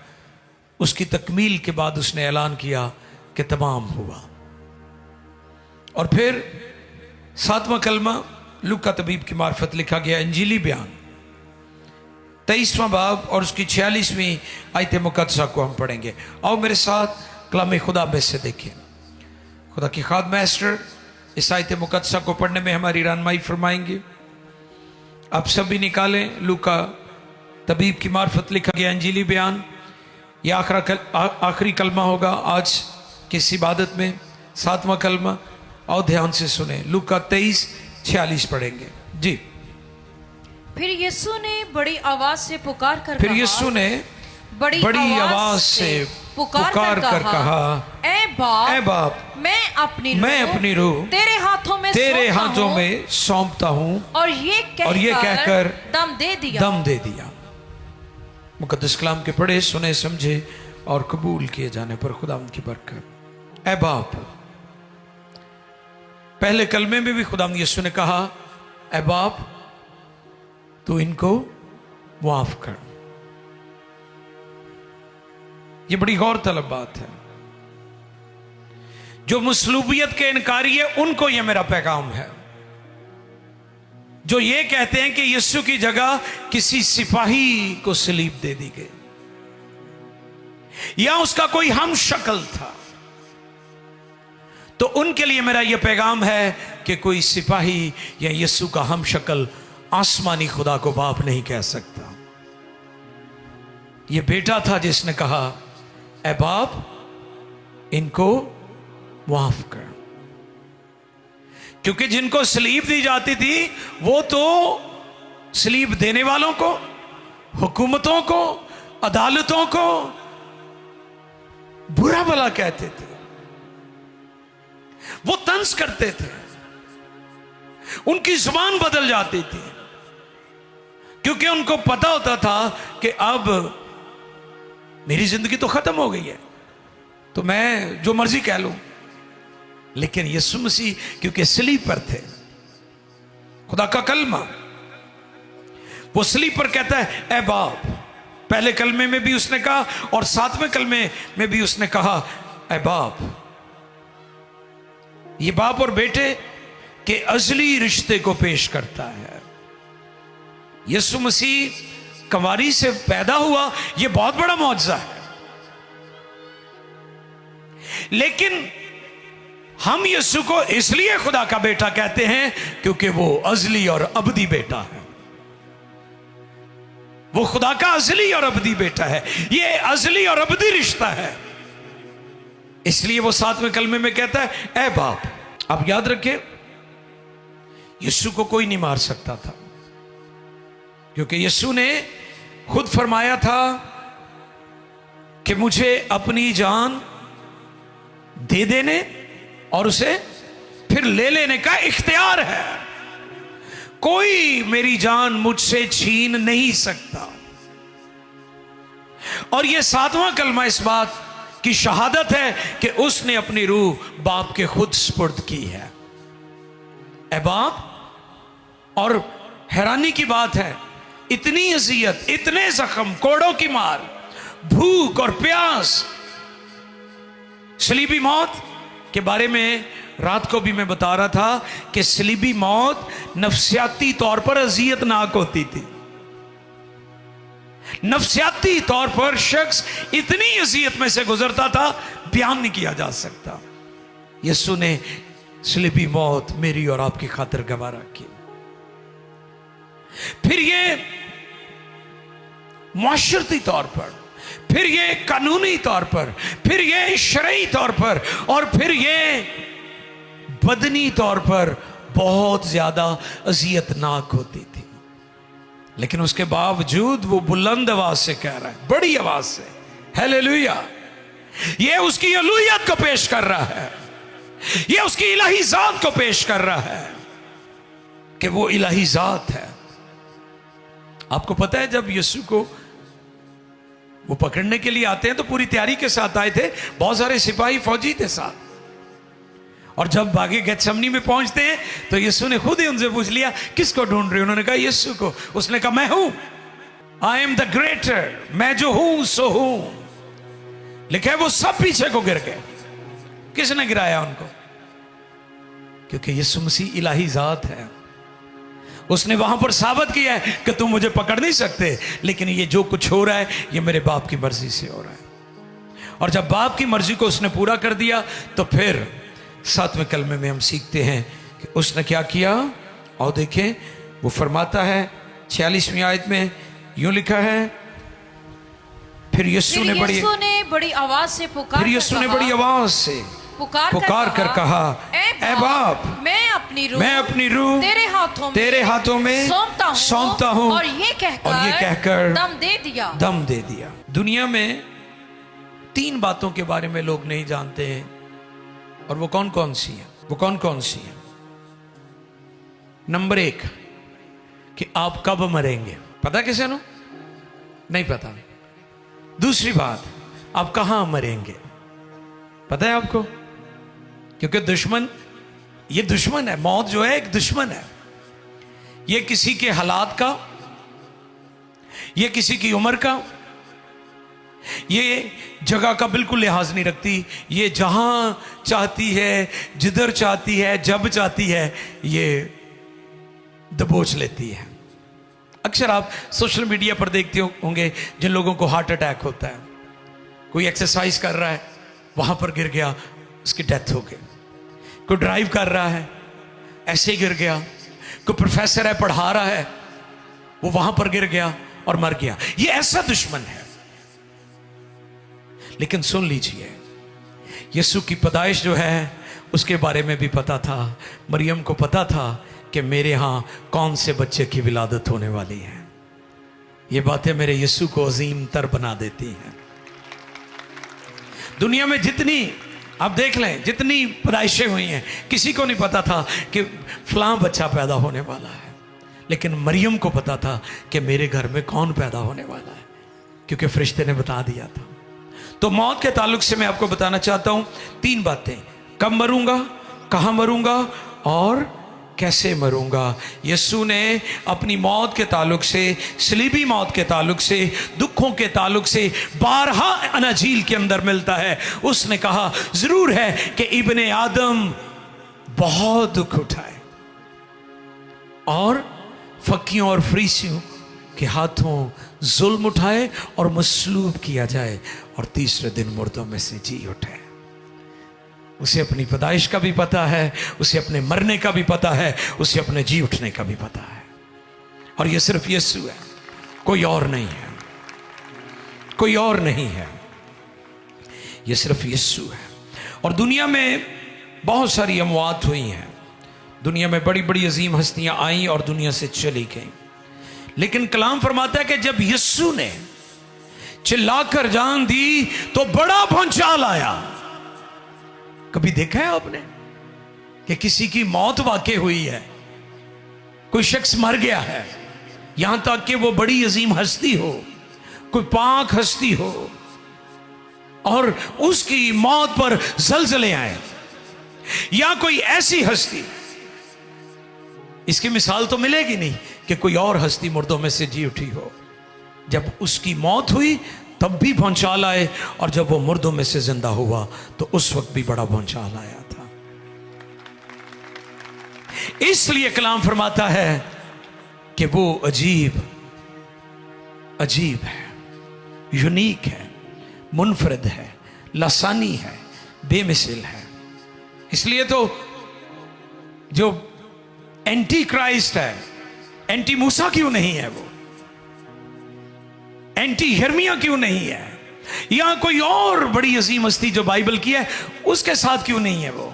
उसकी तकमील के बाद उसने ऐलान किया कि तमाम हुआ। और फिर 7वां कलमा लूका तबीब की मार्फत लिखा गया इंजीली बयान 23वां बाब और उसकी 46वीं आयत मुकद्दसा को हम पढ़ेंगे। आओ मेरे साथ कलाम खुदा में से देखें। खुदा की खाद मास्टर इस आयत मुकद्दसा को पढ़ने में हमारी रहनुमाई फरमाएंगे। आप सभी निकालें लूका तबीब की मार्फत लिखा गया अंजीली बयान। यह आखिरी कलमा होगा आज की इस इबादत में, 7वां कलमा। और ध्यान से सुने, लूका 23:46 पढ़ेंगे जी। फिर यीशु ने बड़ी आवाज से पुकार कर फिर कहा, यीशु ने बड़ी आवाज से पुकार कर कहा, ऐ बाप, मैं अपनी रूह तेरे हाथों में सौंपता हूं। और ये कहकर दम दे दिया। मुकद्दस कलाम के पढ़े, सुने, समझे और कबूल किए जाने पर खुदा उनकी बरकत। ऐ बाप, पहले कलमे में भी खुदा यीशु ने कहा, ऐ बाप तू इनको माफ कर। यह बड़ी गौर तलब बात है। जो मसलूबियत के इनकारी है उनको यह मेरा पैगाम है। जो ये कहते हैं कि यीशु की जगह किसी सिपाही को सलीब दे दी गई या उसका कोई हम शक्ल था, तो उनके लिए मेरा यह पैगाम है कि कोई सिपाही या यीशु का हम शक्ल आसमानी खुदा को बाप नहीं कह सकता। यह बेटा था जिसने कहा, ऐ बाप इनको माफ कर। क्योंकि जिनको सलीब दी जाती थी वो तो सलीब देने वालों को, हुकूमतों को, अदालतों को बुरा भला कहते थे, वो तंज करते थे, उनकी जुबान बदल जाती थी, क्योंकि उनको पता होता था कि अब मेरी जिंदगी तो खत्म हो गई है, तो मैं जो मर्जी कह लूं। लेकिन यीशु मसीह क्योंकि सलीब पर थे, खुदा का कलमा वो सलीब पर कहता है, ऐ बाप। पहले कलमे में भी उसने कहा और 7वें कलमे में भी उसने कहा, ऐ बाप। ये बाप और बेटे के अजली रिश्ते को पेश करता है। यीशु मसीह कंवारी से पैदा हुआ, यह बहुत बड़ा मौजज़ा है। लेकिन हम यीशु को इसलिए खुदा का बेटा कहते हैं क्योंकि वो अजली और अबदी बेटा है। वो खुदा का अजली और अबदी बेटा है। ये अजली और अबदी रिश्ता है। इसलिए वो 7वें कलमे में कहता है, ऐ बाप। आप याद रखें, यीशु को कोई नहीं मार सकता था, क्योंकि यीशु ने खुद फरमाया था कि मुझे अपनी जान दे देने और उसे फिर ले लेने का इख्तियार है। कोई मेरी जान मुझसे छीन नहीं सकता। और यह 7वां कलमा इस बात की शहादत है कि उसने अपनी रूह बाप के खुद सुपुर्द की है। ऐ बाप। और हैरानी की बात है, इतनी अजियत, इतने जख्म, कोड़ों की मार, भूख और प्यास, सलीबी मौत के बारे में रात को भी मैं बता रहा था कि सलीबी मौत नफ्सियाती तौर पर अजियतनाक होती थी। नफ्सियाती तौर पर शख्स इतनी अजियत में से गुजरता था, बयान नहीं किया जा सकता। यीशु ने सलीबी मौत मेरी और आपकी खातिर गवारा की। फिर ये मुआशरती तौर पर, फिर ये कानूनी तौर पर, फिर ये शरई तौर पर, और फिर ये बदनी तौर पर बहुत ज्यादा अजियतनाक होती थी। लेकिन उसके बावजूद वो बुलंद आवाज से कह रहा है, बड़ी आवाज से, हालेलुया। ये उसकी अलूहियत को पेश कर रहा है, ये उसकी इलाही जात को पेश कर रहा है कि वो इलाही जात है। आपको पता है, जब यीशु को वो पकड़ने के लिए आते हैं तो पूरी तैयारी के साथ आए थे, बहुत सारे सिपाही फौजी थे साथ। और जब बागे गेत्सेमनी में पहुंचते हैं तो यीशु ने खुद ही उनसे पूछ लिया, किसको ढूंढ रहे हो? उन्होंने कहा यीशु को। उसने कहा मैं हूं, आई एम द ग्रेटर, मैं जो हूं सो हूं। लिखा है वो सब पीछे को गिर गए। किसने गिराया उनको? क्योंकि यीशु मसीह इलाही जात है। उसने वहां पर साबित किया है कि तुम मुझे पकड़ नहीं सकते, लेकिन ये जो कुछ हो रहा है ये मेरे बाप की मर्जी से हो रहा है। और जब बाप की मर्जी को उसने पूरा कर दिया तो फिर 7वें कलमे में हम सीखते हैं कि उसने क्या किया। और देखें वो फरमाता है 46वीं आयत में यूं लिखा है, फिर यीशु ने बड़ी आवाज से फिर यीशु ने बड़ी आवाज से पुकार कर कहा, ऐ बाप, मैं अपनी रूह तेरे हाथों में सौंपता हूं। और ये कहकर दम दे दिया। दुनिया में 3 बातों के बारे में लोग नहीं जानते हैं, और वो कौन कौन सी हैं? नंबर 1 कि आप कब मरेंगे, पता किसी को? नहीं पता। दूसरी बात, आप कहां मरेंगे, पता है आपको? क्योंकि ये दुश्मन है, मौत जो है एक दुश्मन है। ये किसी के हालात का, ये किसी की उम्र का, ये जगह का बिल्कुल लिहाज नहीं रखती। ये जहां चाहती है, जिधर चाहती है, जब चाहती है, ये दबोच लेती है। अक्सर आप सोशल मीडिया पर देखते होंगे जिन लोगों को हार्ट अटैक होता है, कोई एक्सरसाइज कर रहा है, वहां पर गिर गया, उसकी डेथ हो गई। कोई ड्राइव कर रहा है, ऐसे ही गिर गया। कोई प्रोफेसर है, पढ़ा रहा है, वो वहां पर गिर गया और मर गया। ये ऐसा दुश्मन है। लेकिन सुन लीजिए, यीशु की पैदाइश जो है उसके बारे में भी पता था। मरियम को पता था कि मेरे यहां कौन से बच्चे की विलादत होने वाली है। ये बातें मेरे यीशु को अजीम तर बना देती हैं। दुनिया में जितनी आप देख लें, जितनी पैदाइशें हुई हैं, किसी को नहीं पता था कि फलां बच्चा पैदा होने वाला है। लेकिन मरियम को पता था कि मेरे घर में कौन पैदा होने वाला है, क्योंकि फरिश्ते ने बता दिया था। तो मौत के ताल्लुक से मैं आपको बताना चाहता हूं 3 बातें। कब मरूंगा, कहां मरूंगा और कैसे मरूंगा। यीशु ने अपनी मौत के ताल्लुक से, सलीबी मौत के ताल्लुक से, दुखों के ताल्लुक से 12 अनाजील के अंदर मिलता है। उसने कहा जरूर है कि इब्ने आदम बहुत दुख उठाए और फकीयों और फरीसियों के हाथों जुल्म उठाए और मसलूब किया जाए और तीसरे दिन मुर्दों में से जी उठे। उसे अपनी पैदाइश का भी पता है, उसे अपने मरने का भी पता है, उसे अपने जी उठने का भी पता है। और ये सिर्फ यीशु है, कोई और नहीं है, कोई और नहीं है, ये सिर्फ यीशु है। और दुनिया में बहुत सारी अमवात हुई हैं, दुनिया में बड़ी बड़ी अजीम हस्तियां आई और दुनिया से चली गई। लेकिन कलाम फरमाता है कि जब यीशु ने चिल्लाकर जान दी तो बड़ा भूचाल आया। कभी देखा है आपने कि किसी की मौत वाकई हुई है, कोई शख्स मर गया है, यहां तक कि वो बड़ी अजीम हस्ती हो, कोई पाक हस्ती हो, और उसकी मौत पर जलजले आए, या कोई ऐसी हस्ती, इसकी मिसाल तो मिलेगी नहीं कि कोई और हस्ती मुर्दों में से जी उठी हो। जब उसकी मौत हुई तब भी भूचाल आए, और जब वो मुर्दों में से जिंदा हुआ तो उस वक्त भी बड़ा भूचाल आया था। इसलिए कलाम फरमाता है कि वो अजीब अजीब है, यूनिक है, मुनफरद है, लासानी है, बेमिसाल है। इसलिए तो जो एंटी क्राइस्ट है, एंटी मूसा क्यों नहीं है, वो एंटी यिर्मयाह क्यों नहीं है, या कोई और बड़ी अजीम हस्ती जो बाइबल की है उसके साथ क्यों नहीं है, वो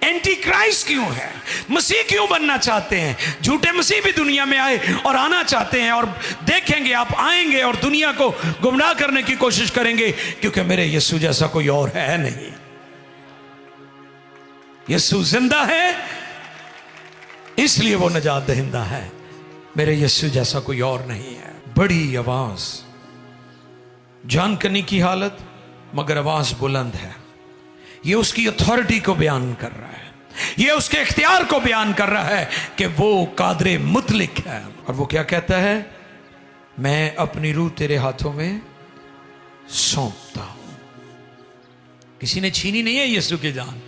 एंटी क्राइस्ट क्यों है? मसीह क्यों बनना चाहते हैं? झूठे मसीह भी दुनिया में आए और आना चाहते हैं, और देखेंगे आप आएंगे और दुनिया को गुमराह करने की कोशिश करेंगे, क्योंकि मेरे यीशु जैसा कोई और है नहीं। यीशु जिंदा है, इसलिए वो निजात दहिंदा है। मेरे यीशु जैसा कोई और नहीं है। बड़ी आवाज, जानकनी की हालत, मगर आवाज बुलंद है। ये उसकी अथॉरिटी को बयान कर रहा है, ये उसके इख्तियार को बयान कर रहा है कि वो कादरे मुतलिक है। और वो क्या कहता है? मैं अपनी रूह तेरे हाथों में सौंपता हूं। किसी ने छीनी नहीं है यीशु की जान,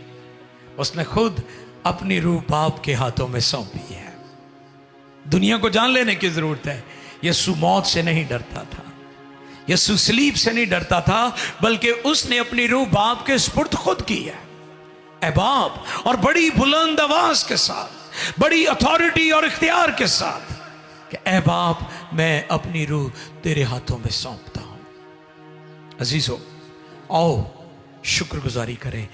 उसने खुद अपनी रूह बाप के हाथों में सौंपी है। दुनिया को जान लेने की जरूरत है, यीशु मौत से नहीं डरता था, यीशु सलीब से नहीं डरता था, बल्कि उसने अपनी रूह बाप के सुपुर्द खुद की है। ऐ बाप, और बड़ी बुलंद आवाज के साथ, बड़ी अथॉरिटी और इख्तियार के साथ कि ऐ बाप, मैं अपनी रूह तेरे हाथों में सौंपता हूं। अजीजों, आओ शुक्रगुजारी करें।